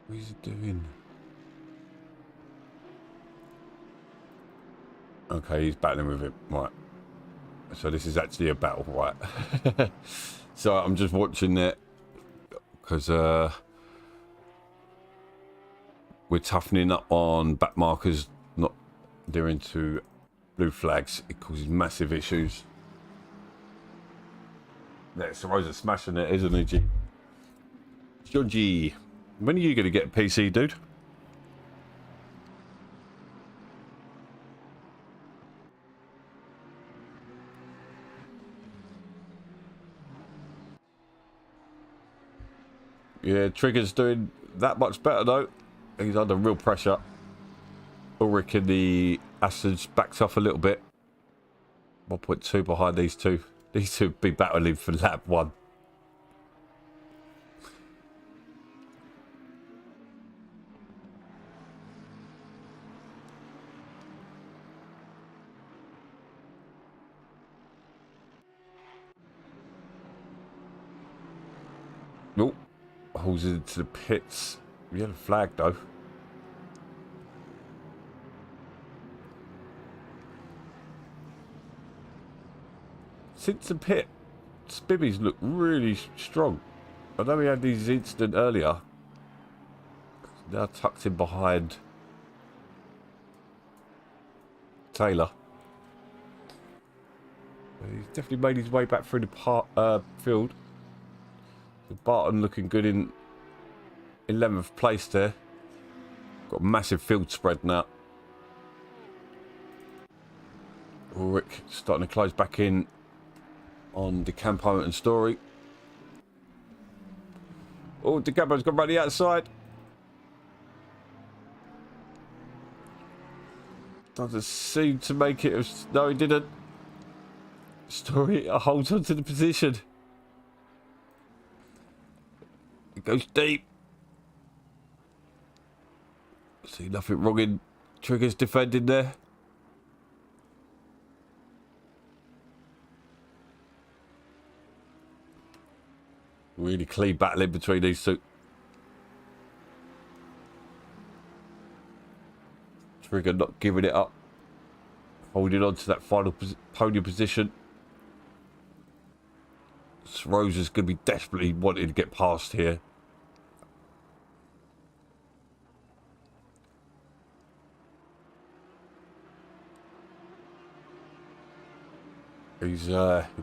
What is he doing? Okay, he's battling with it. Right. So this is actually a battle, right? So I'm just watching it because we're toughening up on back markers, not adhering to blue flags. It causes massive issues. Yeah, so Rosa smashing it, isn't he, G? Georgie, when are you going to get a PC, dude? Yeah, Trigger's doing that much better though. He's under real pressure. Ulrich in the Acids backs off a little bit. 1.2 behind these two. These two be battling for lap 1. Oh, hauls into the pits. Yellow flag though. Since the pit, Spibbies look really strong. I know we had these incident earlier. Now tucked in behind Taylor. He's definitely made his way back through the field. So Barton looking good in 11th place there. Got a massive field spread now. Ulrich starting to close back in on De Campo and Story. Oh, De Campo's got running outside. Doesn't seem to make it. No, he didn't. Story holds on to the position. It goes deep. See nothing wrong in Trigger's defending there. Really clean battle in between these two. Trigger not giving it up. Holding on to that final podium position. Rosa's going to be desperately wanting to get past here. He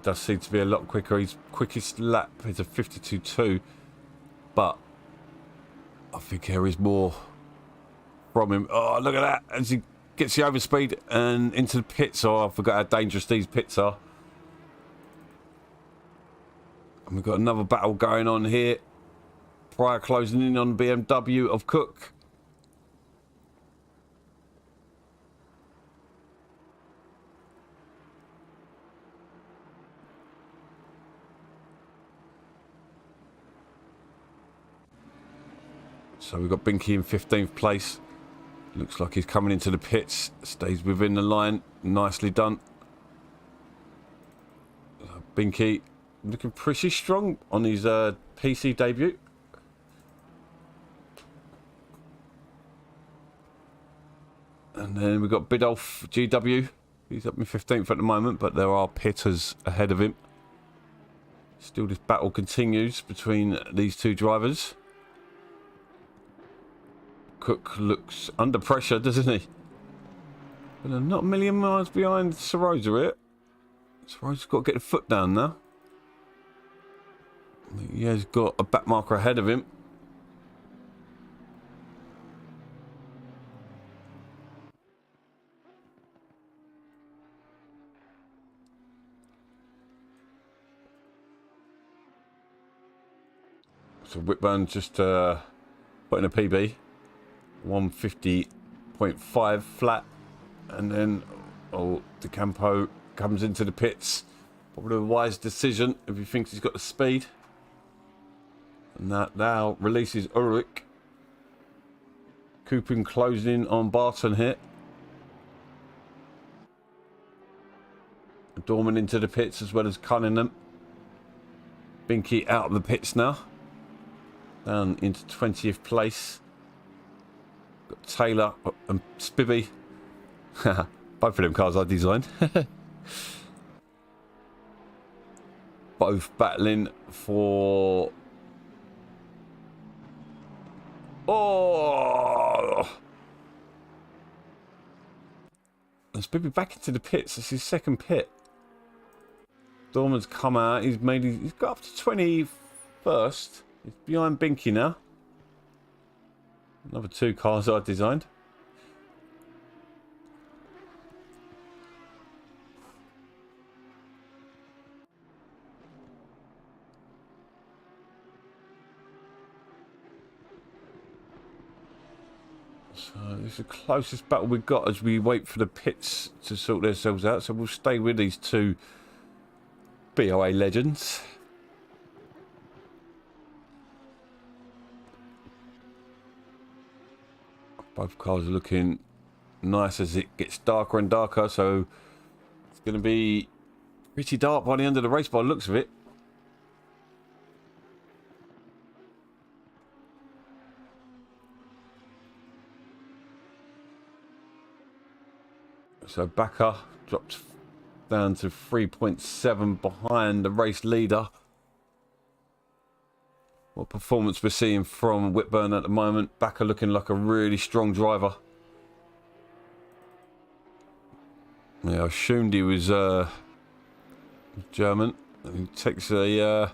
does seem to be a lot quicker. His quickest lap is a 52.2, but I think there is more from him. Oh, look at that! As he gets the overspeed and into the pits. Oh, I forgot how dangerous these pits are. And we've got another battle going on here. Prior closing in on BMW of Cook. So we've got Binky in 15th place. Looks like he's coming into the pits. Stays within the line. Nicely done. Binky looking pretty strong on his PC debut. And then we've got Bidolph GW. He's up in 15th at the moment, but there are pitters ahead of him. Still this battle continues between these two drivers. Cook looks under pressure, doesn't he? But they're not a million miles behind Sorosa here. Sorosa's got to get the foot down now. He has got a back marker ahead of him. So Whitburn just putting a PB. 150.5 flat, and then De Campo comes into the pits. Probably a wise decision if he thinks he's got the speed. And that now releases Ulrich. Coopin closing in on Barton here. Dorman into the pits as well as Cunningham. Binky out of the pits now. Down into 20th place. Got Taylor and Spivvy. Both of them cars I designed. Both battling for... Oh! And Spivvy back into the pits. This is his second pit. Dorman's come out. He's got up to 21st. He's behind Binky now. Another two cars I designed. So this is the closest battle we've got as we wait for the pits to sort themselves out. So we'll stay with these two BOA legends. Both cars are looking nice as it gets darker and darker, so it's going to be pretty dark by the end of the race by the looks of it. So Bakker dropped down to 3.7 behind the race leader. What performance we're seeing from Whitburn at the moment. Bakker looking like a really strong driver. Yeah, I assumed he was German. He takes an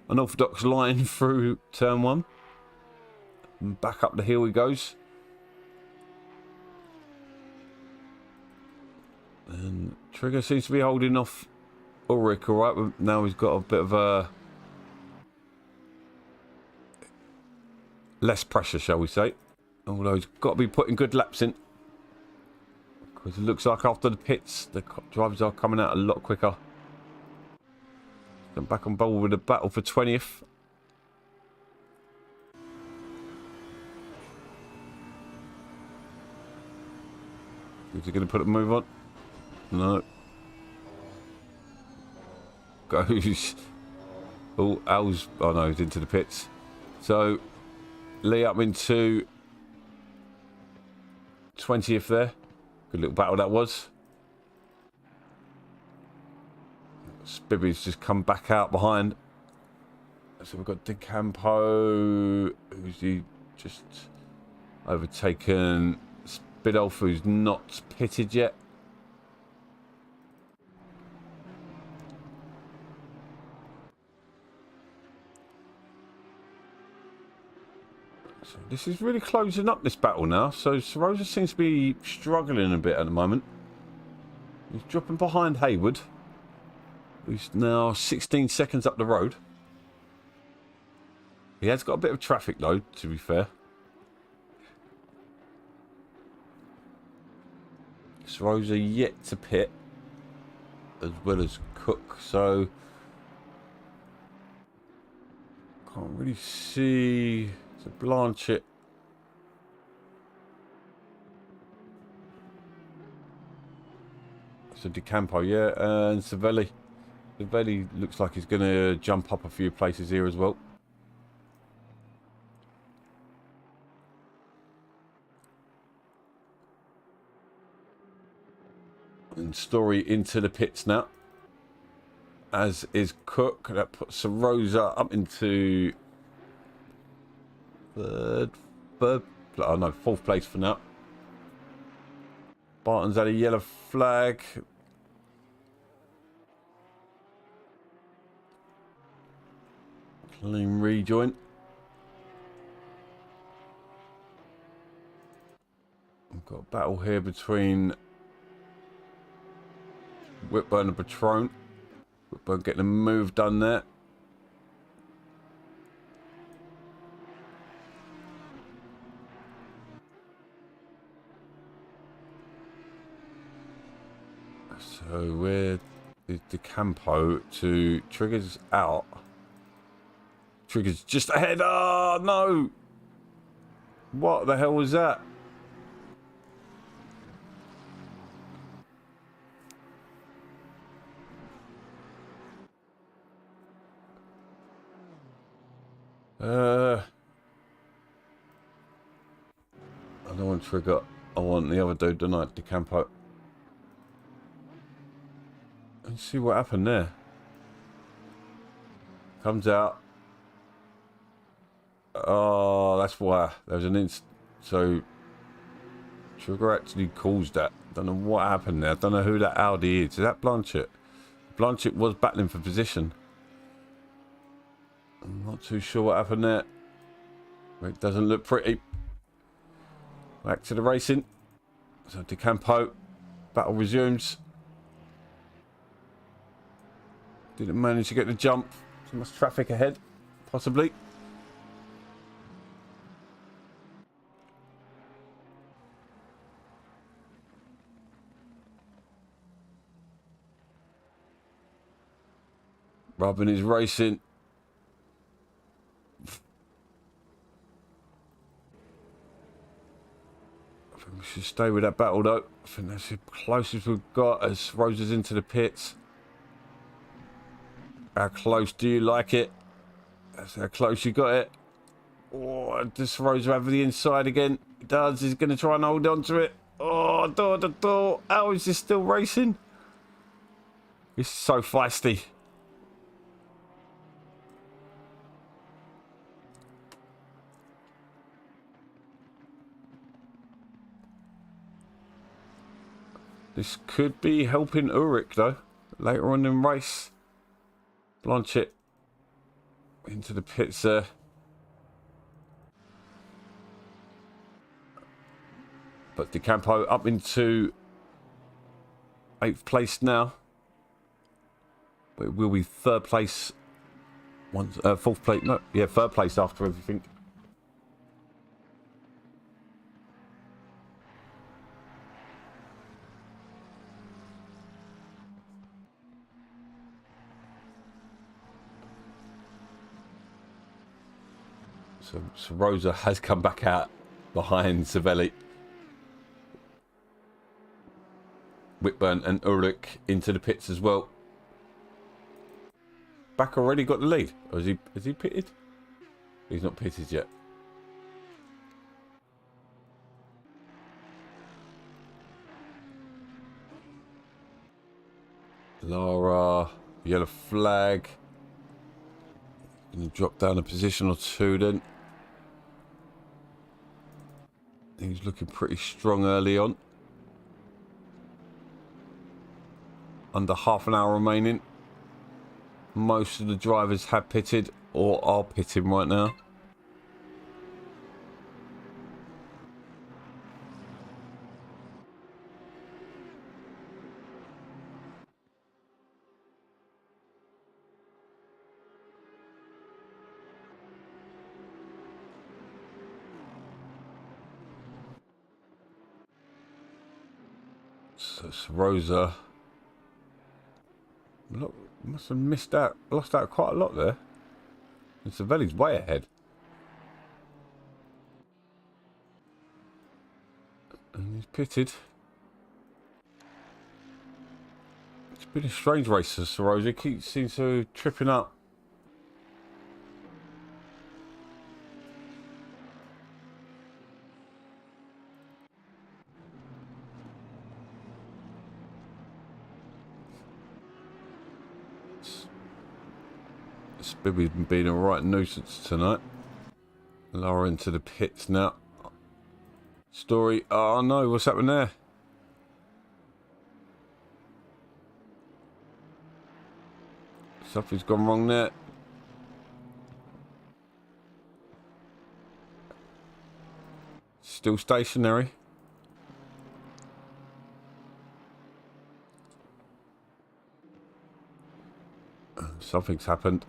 orthodox line through turn one. And back up the hill he goes. And Trigger seems to be holding off Ulrich alright. Now he's got a bit of a... less pressure, shall we say. Although he's got to be putting good laps in. Because it looks like after the pits, the drivers are coming out a lot quicker. Come back on board with a battle for 20th. Is he going to put a move on? No. Goes. Oh, Al's... oh no, he's into the pits. So... Lee up into 20th there. Good little battle that was. Spivvy's just come back out behind. So we've got De Campo, who's he just overtaken Bidolph, who's not pitted yet. So this is really closing up this battle now. So Rosa seems to be struggling a bit at the moment. He's dropping behind Hayward, who's now 16 seconds up the road. He has got a bit of traffic though, to be fair. Rosa yet to pit, as well as Cook, so can't really see. So Blanchett. So DeCampo, yeah, and Savelli. Savelli looks like he's going to jump up a few places here as well. And Story into the pits now, as is Cook. That puts Rosa up into fourth place for now. Barton's had a yellow flag. Clean rejoin. We've got a battle here between Whitburn and Patron. Whitburn getting a move done there. So where is DeCampo to Triggers out? Triggers just ahead. Oh no! What the hell was that? I don't want Trigger. I want the other dude tonight, DeCampo. Let's see what happened there. Comes out. Oh, that's why. There was an so Trigger actually caused that. Don't know what happened there. I don't know who that Audi is. Is that Blanchett? Blanchett was battling for position. I'm not too sure what happened there. It doesn't look pretty. Back to the racing. So DeCampo. Battle resumes. Didn't manage to get the jump. Too much traffic ahead. Possibly. Robin is racing. I think we should stay with that battle though. I think that's the closest we've got as Rosa's into the pits. How close do you like it? That's how close you got it. Oh, does Rosa have the inside again? He does. He's going to try and hold on to it. Oh, door. How is this still racing? This is so feisty. This could be helping Ulrich though, later on in the race. Blanchett into the pits there. But DeCampo up into 8th place now. But it will be 3rd place. 4th place. No, yeah, 3rd place after everything. So Rosa has come back out behind Savelli. Whitburn and Ulrich into the pits as well. Back already got the lead. Or is he pitted? He's not pitted yet. Lara, yellow flag. Gonna drop down a position or two then. He's looking pretty strong early on. Under half an hour remaining. Most of the drivers have pitted or are pitting right now. So it's Rosa. Look, must have lost out quite a lot there. And Savelli's way ahead. And he's pitted. It's been a strange race for Sir Rosa. He seems to tripping up. Bibby's been a right nuisance tonight. Lower into the pits now. Story. Oh no, what's happened there? Something's gone wrong there. Still stationary. Something's happened.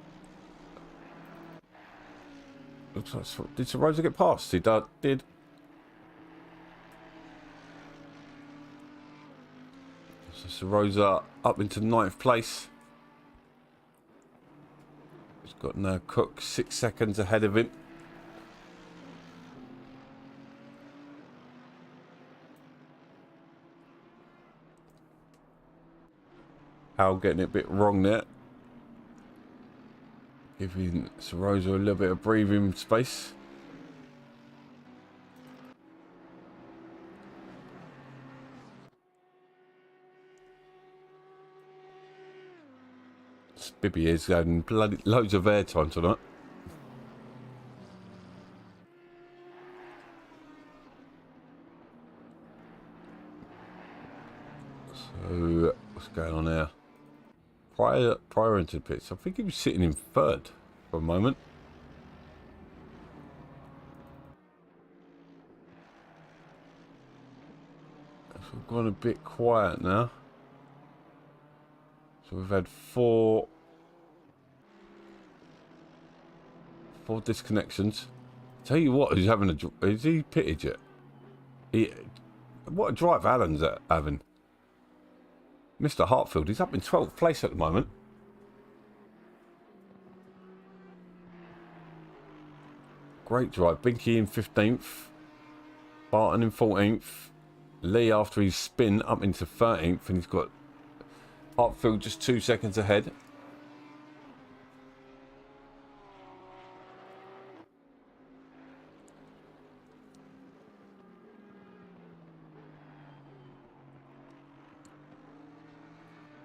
Looks like, did Sir Rosa get past? He did. So Sir Rosa up into 9th place. He's got now Cook 6 seconds ahead of him. Hal getting it a bit wrong there. Giving Sir Rosa a little bit of breathing space. Bibby is having bloody loads of airtime tonight. So what's going on there? Prior into the pits. I think he was sitting in 3rd for a moment. So we've gone a bit quiet now. So we've had four disconnections. Tell you what, he's having is he pitted yet? What a drive Alan's having. Mr. Hartfield, he's up in 12th place at the moment. Great drive. Binky in 15th. Barton in 14th. Lee after his spin up into 13th. And he's got Hartfield just 2 seconds ahead.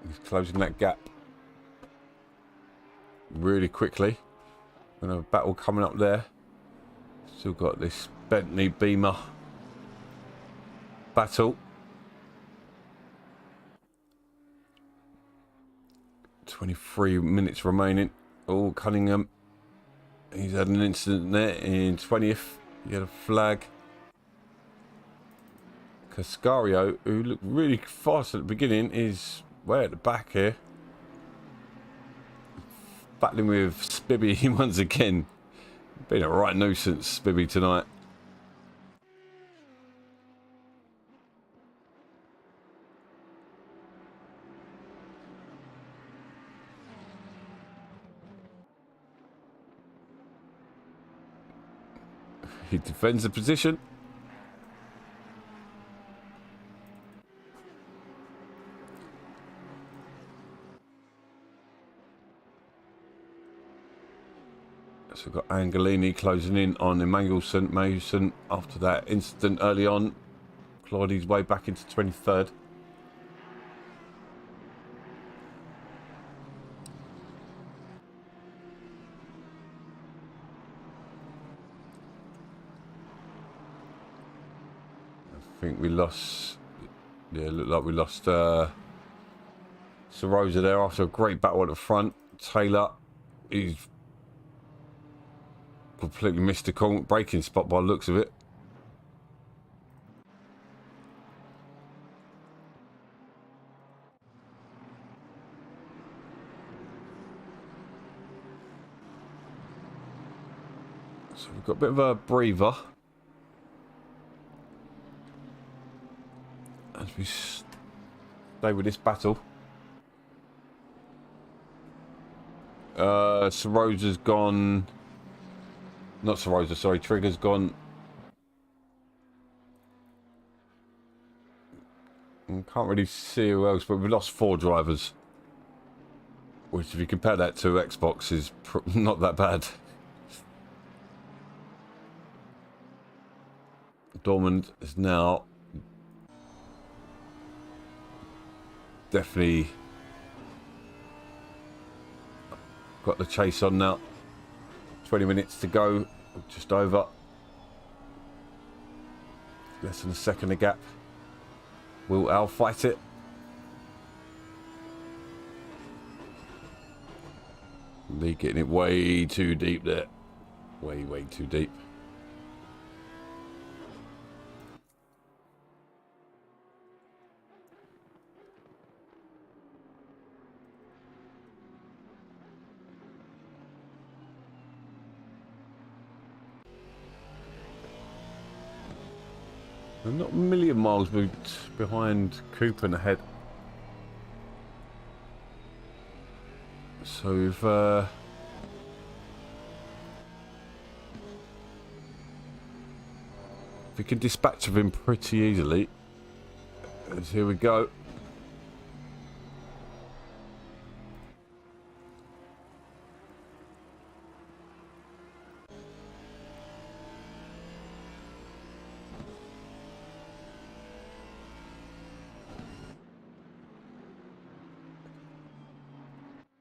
He's closing that gap really quickly. We're going to have a battle coming up there. Still got this Bentley Beamer battle. 23 minutes remaining. Oh, Cunningham. He's had an incident there in 20th. He had a flag. Cascario, who looked really fast at the beginning, is way at the back here. Battling with Spibby once again. Been a right nuisance, Spibby, tonight. He defends the position. So we've got Angelini closing in on Emmanuelson. Mason, after that incident early on, clawed his way back into 23rd. I think we lost... Yeah, looked like we lost Sir Rosa there after a great battle at the front. Taylor, he's completely missed the braking spot by the looks of it. So we've got a bit of a breather as we stay with this battle. Sorosa's gone. Not Sorosa, sorry. Trigger's gone. Can't really see who else, but we've lost 4 drivers. Which, if you compare that to Xbox, is not that bad. Dormant is now definitely got the chase on now. 20 minutes to go, just over. Less than a second of gap. Will Al fight it? Lee getting it way too deep there. Way too deep. They're not a million miles behind Cooper and ahead. So if we can dispatch of him pretty easily. As here we go.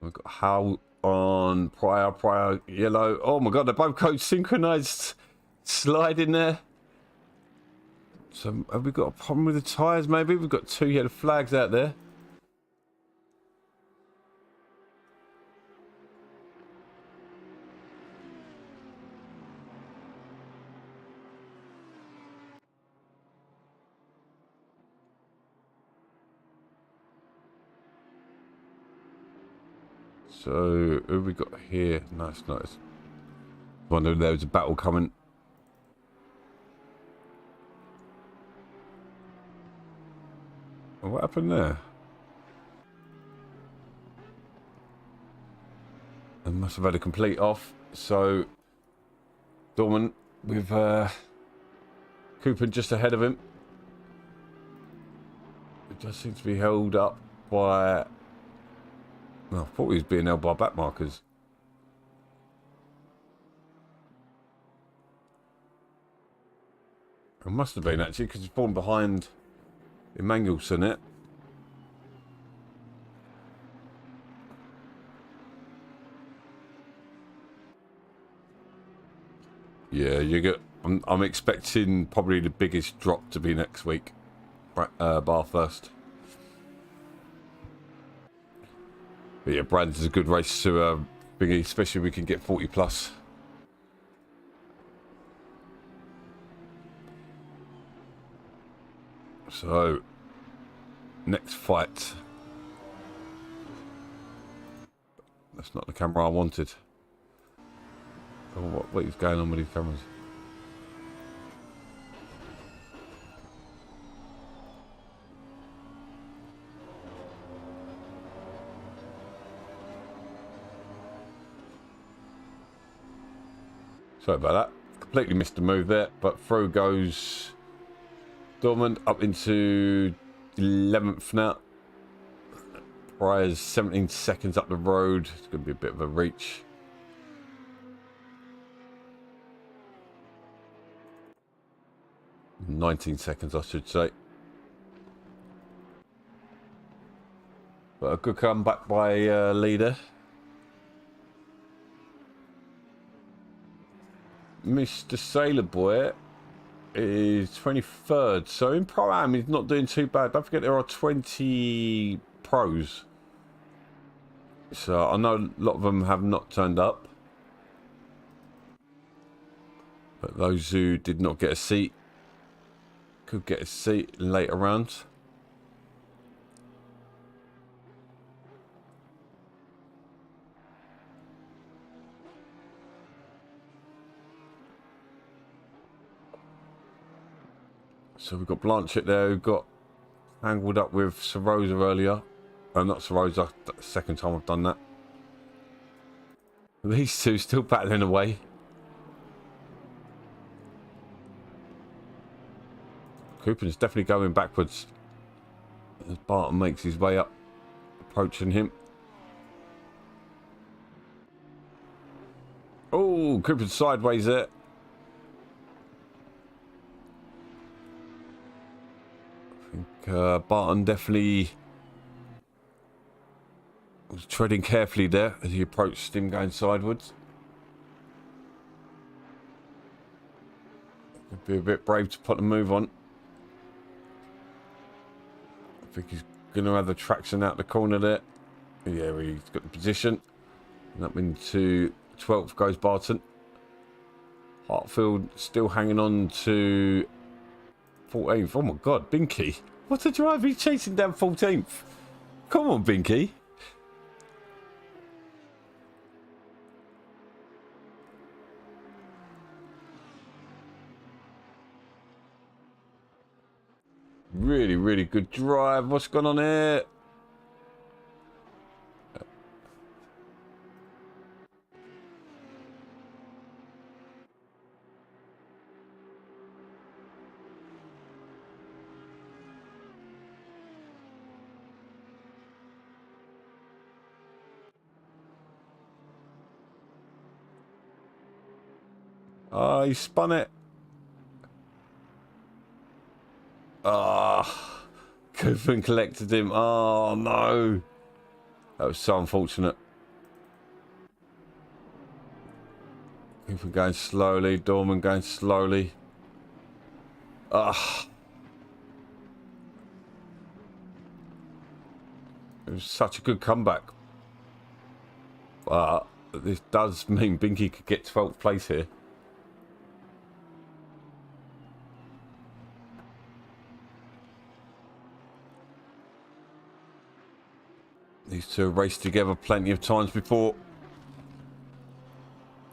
We've got Hal on Pryor, yellow. Oh my god, they're both code synchronized. Slide in there. So have we got a problem with the tyres maybe? We've got 2 yellow flags out there. So who have we got here? No, it's not. I wonder if there was a battle coming. What happened there? I must have had a complete off. So Dorman with Cooper just ahead of him. It does seem to be held up by... Well, I thought he was being held by back markers. It must have been actually, because he's fallen behind Emmanuelson it. Yeah, you get. I'm expecting probably the biggest drop to be next week. Bar first. But yeah, Brands is a good race to bring, especially if we can get 40 plus. So, next fight. That's not the camera I wanted. Oh, what is going on with these cameras? Sorry about that. Completely missed the move there, but through goes Dormant up into 11th now. Pryor's 17 seconds up the road. It's going to be a bit of a reach. "19 seconds, I should say. But a good comeback by leader. Mr. Sailor Boy is 23rd, so in Pro-Am he's not doing too bad. Don't forget there are 20 pros, so I know a lot of them have not turned up, but those who did not get a seat could get a seat in later rounds. So we've got Blanchett there, who got Angled up with Sarosa earlier. Not Sarosa, second time I've done that. These two still battling away. Cooper's definitely going backwards as Barton makes his way up, approaching him. Oh, Cooper's sideways there. I think Barton definitely was treading carefully there as he approached him going sideways. Could be a bit brave to put the move on. I think he's going to have the traction out the corner there. Yeah, he's got the position. And up into 12th goes Barton. Hartfield still hanging on to 14th. Oh my God, Binky. What a drive. He's chasing down 14th. Come on, Binky. Really, really good drive. What's going on here? Oh, he spun it. Ah, Cooper collected him. Oh no, that was so unfortunate. Cooper going slowly, Dorman going slowly. Ah, it was such a good comeback. But this does mean Binky could get 12th place here. These two have raced together plenty of times before.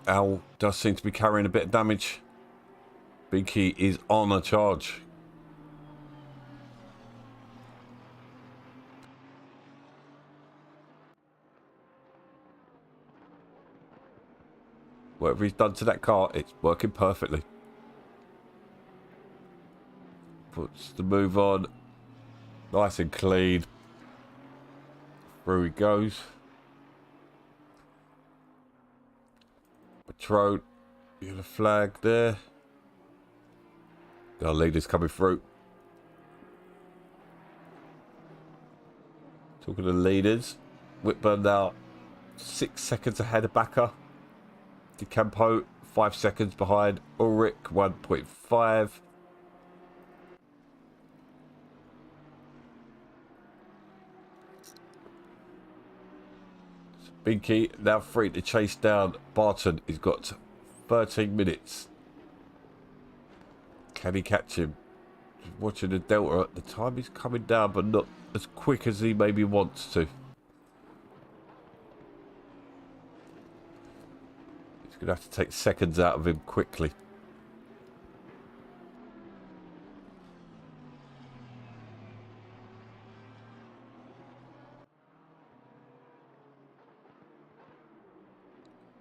Al does seem to be carrying a bit of damage. Binky is on a charge. Whatever he's done to that car, it's working perfectly. Puts the move on. Nice and clean. Through he goes. Patron, yellow flag there. Our leaders coming through. Talking to the leaders. Whitburn now 6 seconds ahead of Backer. De Campo 5 seconds behind. Ulrich 1.5. Binky now free to chase down Barton. He's got 13 minutes. Can he catch him? Just watching the delta at the time. He's coming down, but not as quick as he maybe wants to. He's going to have to take seconds out of him quickly.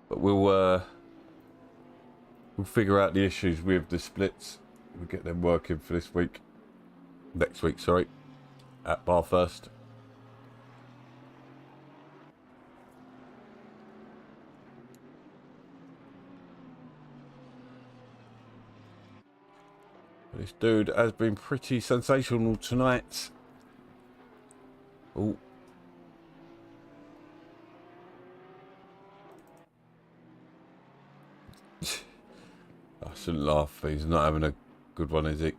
But we'll figure out the issues with the splits. We'll get them working for this week. Next week, sorry. At Bathurst. This dude has been pretty sensational tonight. Oh. I shouldn't laugh. He's not having a good one, is he?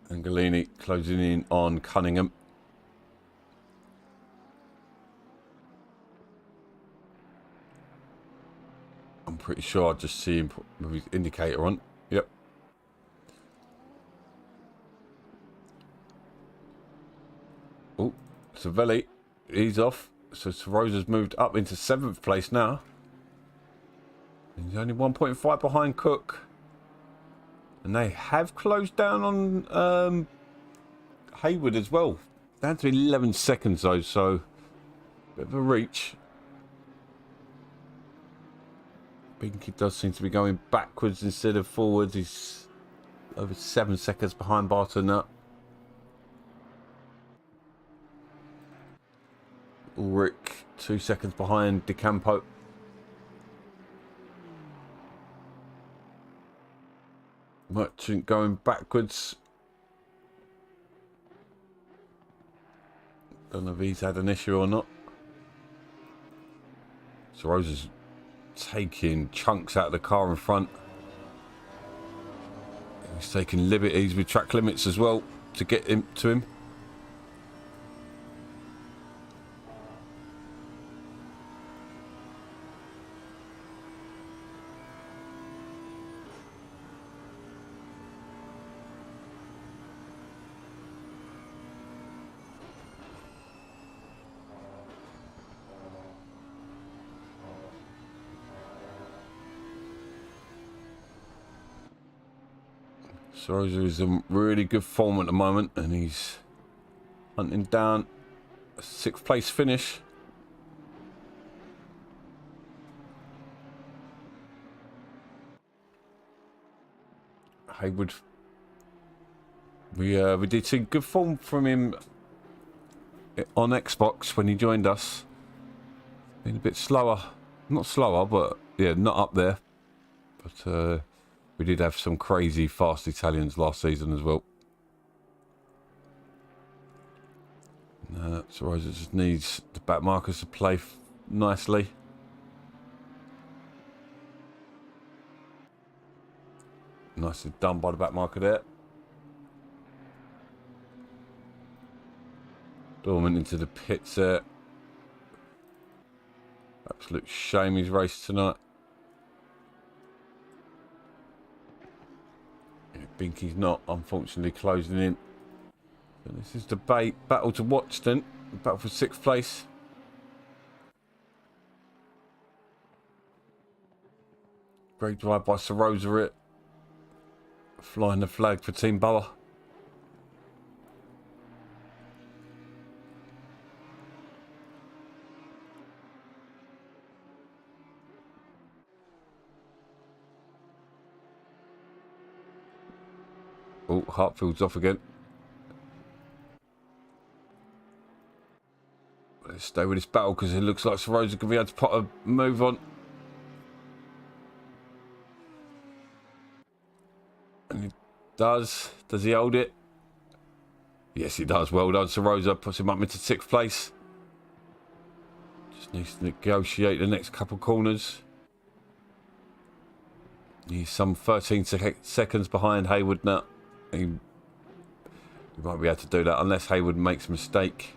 Angelini closing in on Cunningham. I'm pretty sure I just see him put his indicator on. Yep. Oh, Savelli, he's off. So Sarosa's moved up into 7th place now. He's only 1.5 behind Cook. And they have closed down on Hayward as well. Down to 11 seconds though, so bit of a reach. Binky does seem to be going backwards instead of forwards. He's over 7 seconds behind Barton. Ulrich 2 seconds behind DeCampo. Merchant going backwards. Don't know if he's had an issue or not. So Rosa's taking chunks out of the car in front. He's taking liberties with track limits as well to get him to him. Soroza is in really good form at the moment, and he's hunting down a 6th place finish. Hayward, we did see good form from him on Xbox when he joined us. Been a bit slower, not slower, but yeah, not up there. But we did have some crazy fast Italians last season as well. No, Soroza just needs the back markers to play nicely. Nicely done by the back marker there. Dormant into the pits there. Absolute shame he's raced tonight. Binky's not, unfortunately, closing in. So this is the battle to watch then. Battle for 6th place. Great drive by Soroza it. Flying the flag for Team BoA. Oh, Hartfield's off again. Let's stay with this battle because it looks like Soroza could be able to put a move on. And he does. Does he hold it? Yes, he does. Well done, Soroza. Puts him up into 6th place. Just needs to negotiate the next couple corners. He's some 13 seconds behind Hayward now. He won't be able to do that unless Hayward makes a mistake.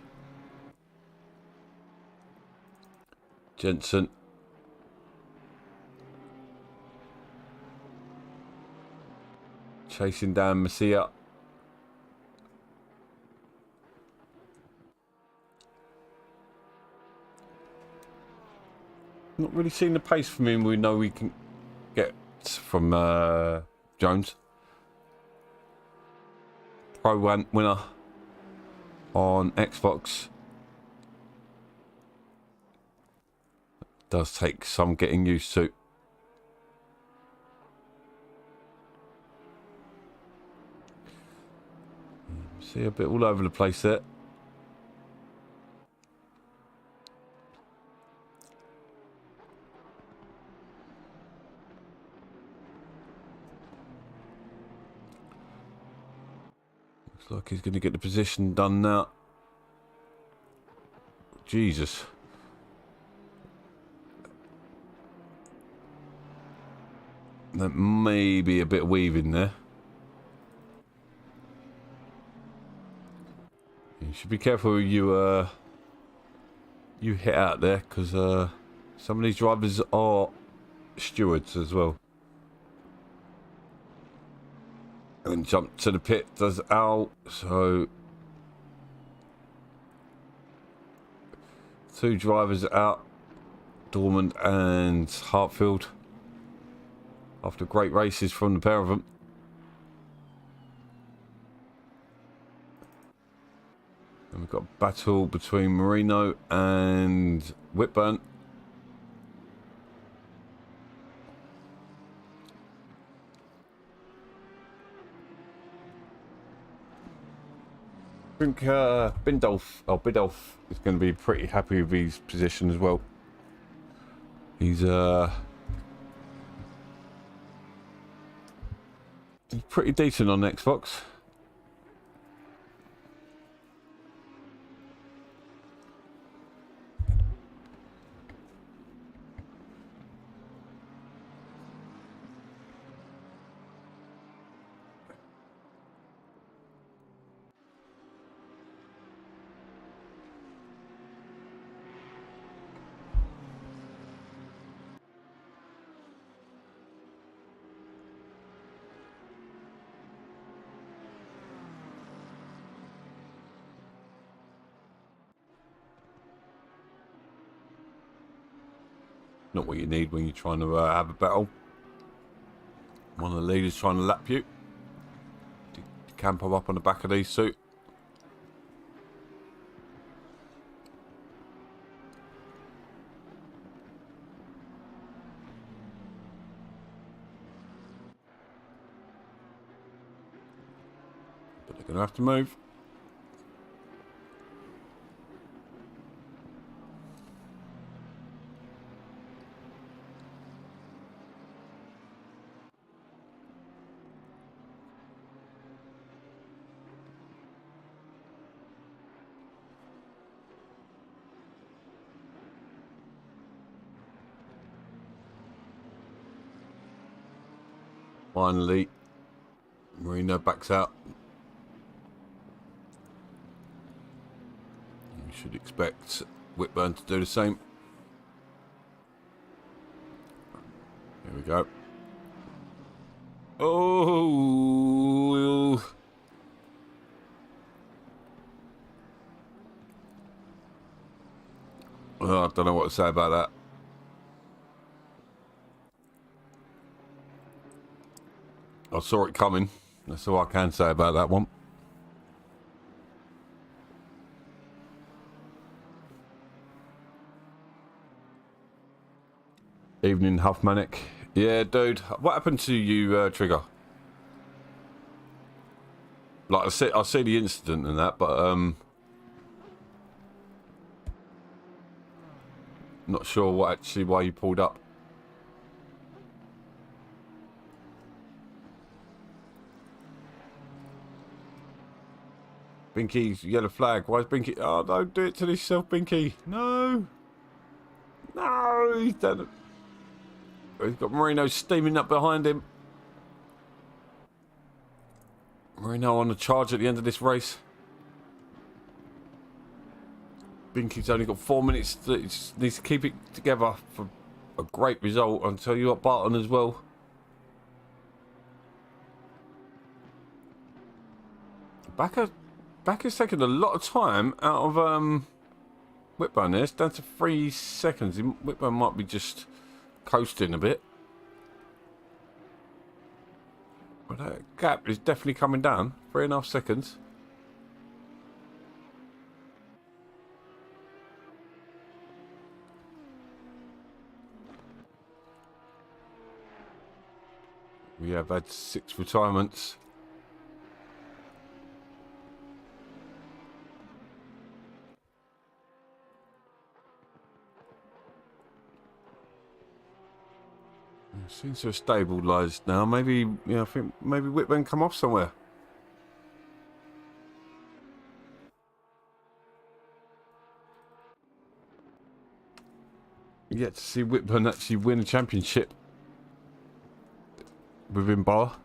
Jensen. Chasing down Messia. Not really seeing the pace from him we know we can get from Jones. Pro winner on Xbox. Does take some getting used to. See a bit all over the place there. Looks like he's going to get the position done now. Jesus. That may be a bit of weaving there. You should be careful who you hit out there, because some of these drivers are stewards as well. And jump to the pit does Al, so 2 drivers out, Dormant and Hartfield, after great races from the pair of them. got a battle between Marino and Whitburn. I think Bidolf is going to be pretty happy with his position as well. He's pretty decent on Xbox. Not what you need when you're trying to have a battle. One of the leaders trying to lap you. Camp up on the back of these two. But they're going to have to move. Finally, Marino backs out. You should expect Whitburn to do the same. Here we go. Oh! Oh, I don't know what to say about that. I saw it coming. That's all I can say about that one. Evening, Huffmanic. Yeah, dude. What happened to you, Trigger? Like I see the incident and that, but not sure why you pulled up. Binky's yellow flag. Why is Binky? Oh, don't do it to yourself, Binky. No. No, he's done it. He's got Marino steaming up behind him. Marino on the charge at the end of this race. Binky's only got 4 minutes. He just needs to keep it together for a great result. I'll tell you what, Barton as well. Backer's taking a lot of time out of Whitburn there. It's down to 3 seconds. Whitburn might be just coasting a bit. But that gap is definitely coming down. 3.5 seconds. We have had 6 retirements. Seems to have stabilised now. Maybe, yeah, I think maybe Whitburn come off somewhere. Yet to see Whitburn actually win a championship within bar.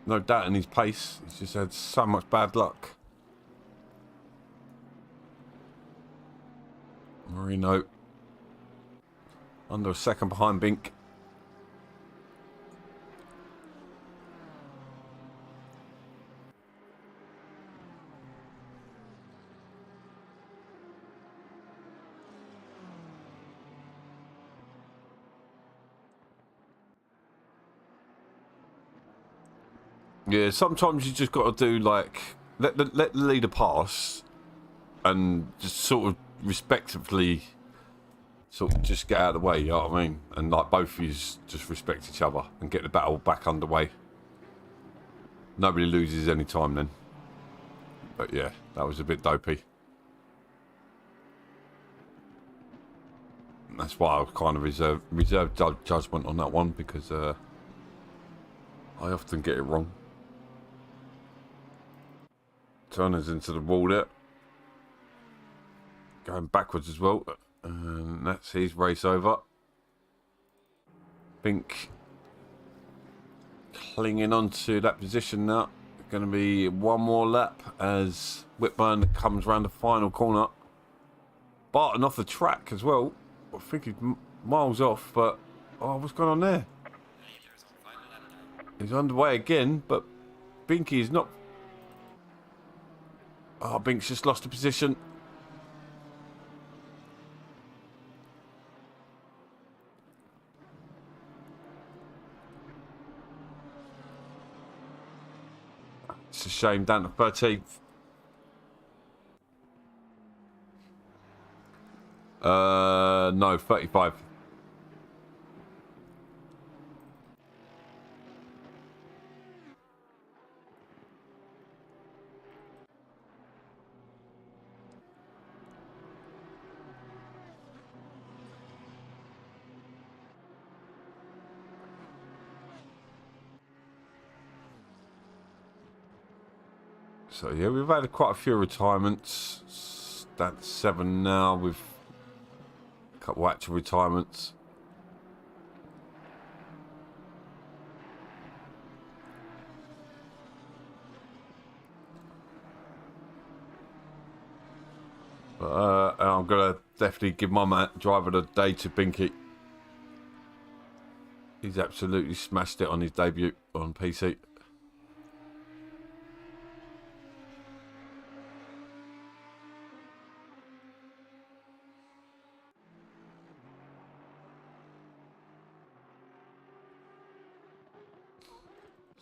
No doubt in his pace. He's just had so much bad luck. Marino under a second behind Bink. Yeah, sometimes you just got to do like let the leader pass and just sort of respectively sort of just get out of the way, you know what I mean? And like both of you just respect each other and get the battle back underway. Nobody loses any time then. But yeah, that was a bit dopey. That's why I kind of reserved judgment on that one, because I often get it wrong. Turner's into the wall there. Going backwards as well. And that's his race over. Bink clinging on to that position now. Going to be one more lap as Whitburn comes around the final corner. Barton off the track as well. I think he's miles off, but oh, what's going on there? He's underway again, but Binky is not. Oh, Bink's just lost a position. It's a shame, down to 13th. No, 35. So yeah, we've had quite a few retirements. That's 7 now, with a couple of actual retirements. But I'm gonna definitely give my driver of the day to Binky. He's absolutely smashed it on his debut on PC.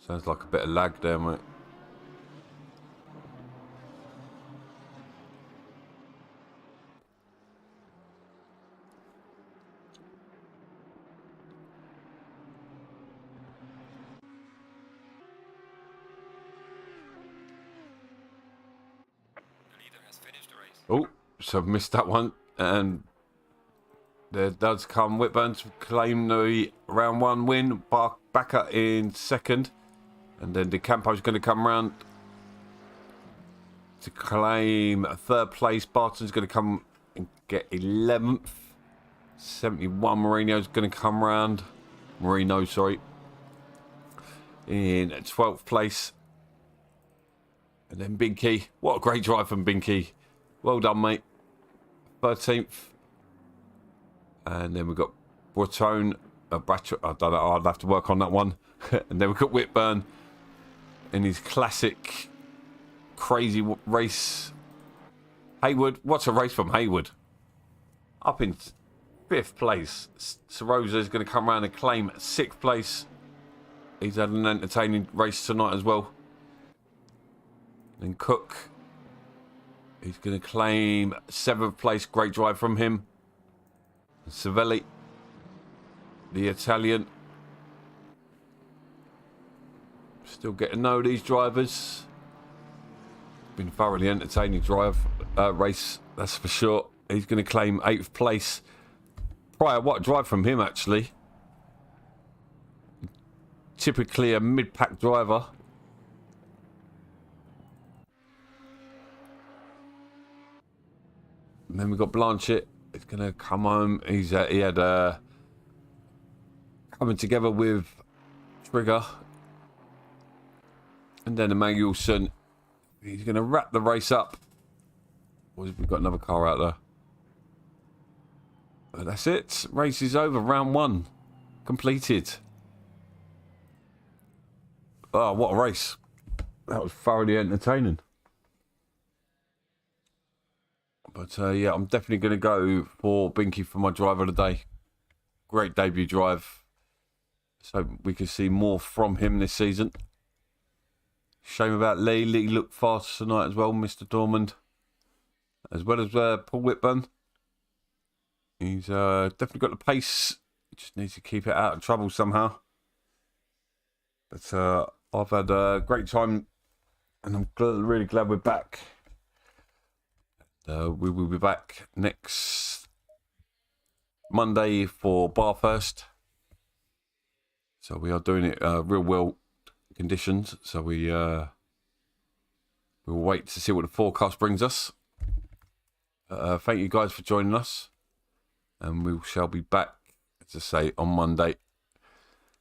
Sounds like a bit of lag there, mate. Oh, so I've missed that one. And there does come Whitburn to claim the round 1 win. Backer in second. And then DeCampo's going to come round to claim 3rd place. Barton's going to come and get 11th. 71 Marino's going to come round. Marino, sorry. In 12th place. And then Binky. What a great drive from Binky. Well done, mate. 13th. And then we've got Breton. I don't know. I'd have to work on that one. And then we've got Whitburn in his classic crazy race. Hayward. What's a race from Hayward? Up in 5th place. Sarosa is going to come around and claim 6th place. He's had an entertaining race tonight as well. Then Cook. He's going to claim 7th place. Great drive from him. Savelli, the Italian. Still getting to know these drivers. Been thoroughly entertaining race, that's for sure. He's going to claim 8th place. Prior, what a drive from him, actually. Typically a mid-pack driver. And then we've got Blanchett. He's going to come home. He had coming together with Trigger. And then Emmanuelson. He's going to wrap the race up. We've got another car out there. But that's it. Race is over. Round 1 completed. Oh, what a race. That was thoroughly entertaining. But yeah, I'm definitely going to go for Binky for my driver of the day. Great debut drive. So we can see more from him this season. Shame about Lee. Lee looked fast tonight as well, Mr. Dormand. As well as Paul Whitburn. He's definitely got the pace. He just needs to keep it out of trouble somehow. But I've had a great time, and I'm really glad we're back. We will be back next Monday for Bathurst. So we are doing it real world conditions. So we'll wait to see what the forecast brings us. Thank you guys for joining us. And we shall be back, as I say, on Monday.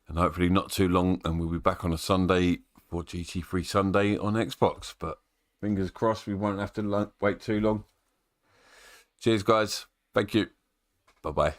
And hopefully not too long. And we'll be back on a Sunday for GT3 Sunday on Xbox. But fingers crossed we won't have to wait too long. Cheers, guys. Thank you. Bye-bye.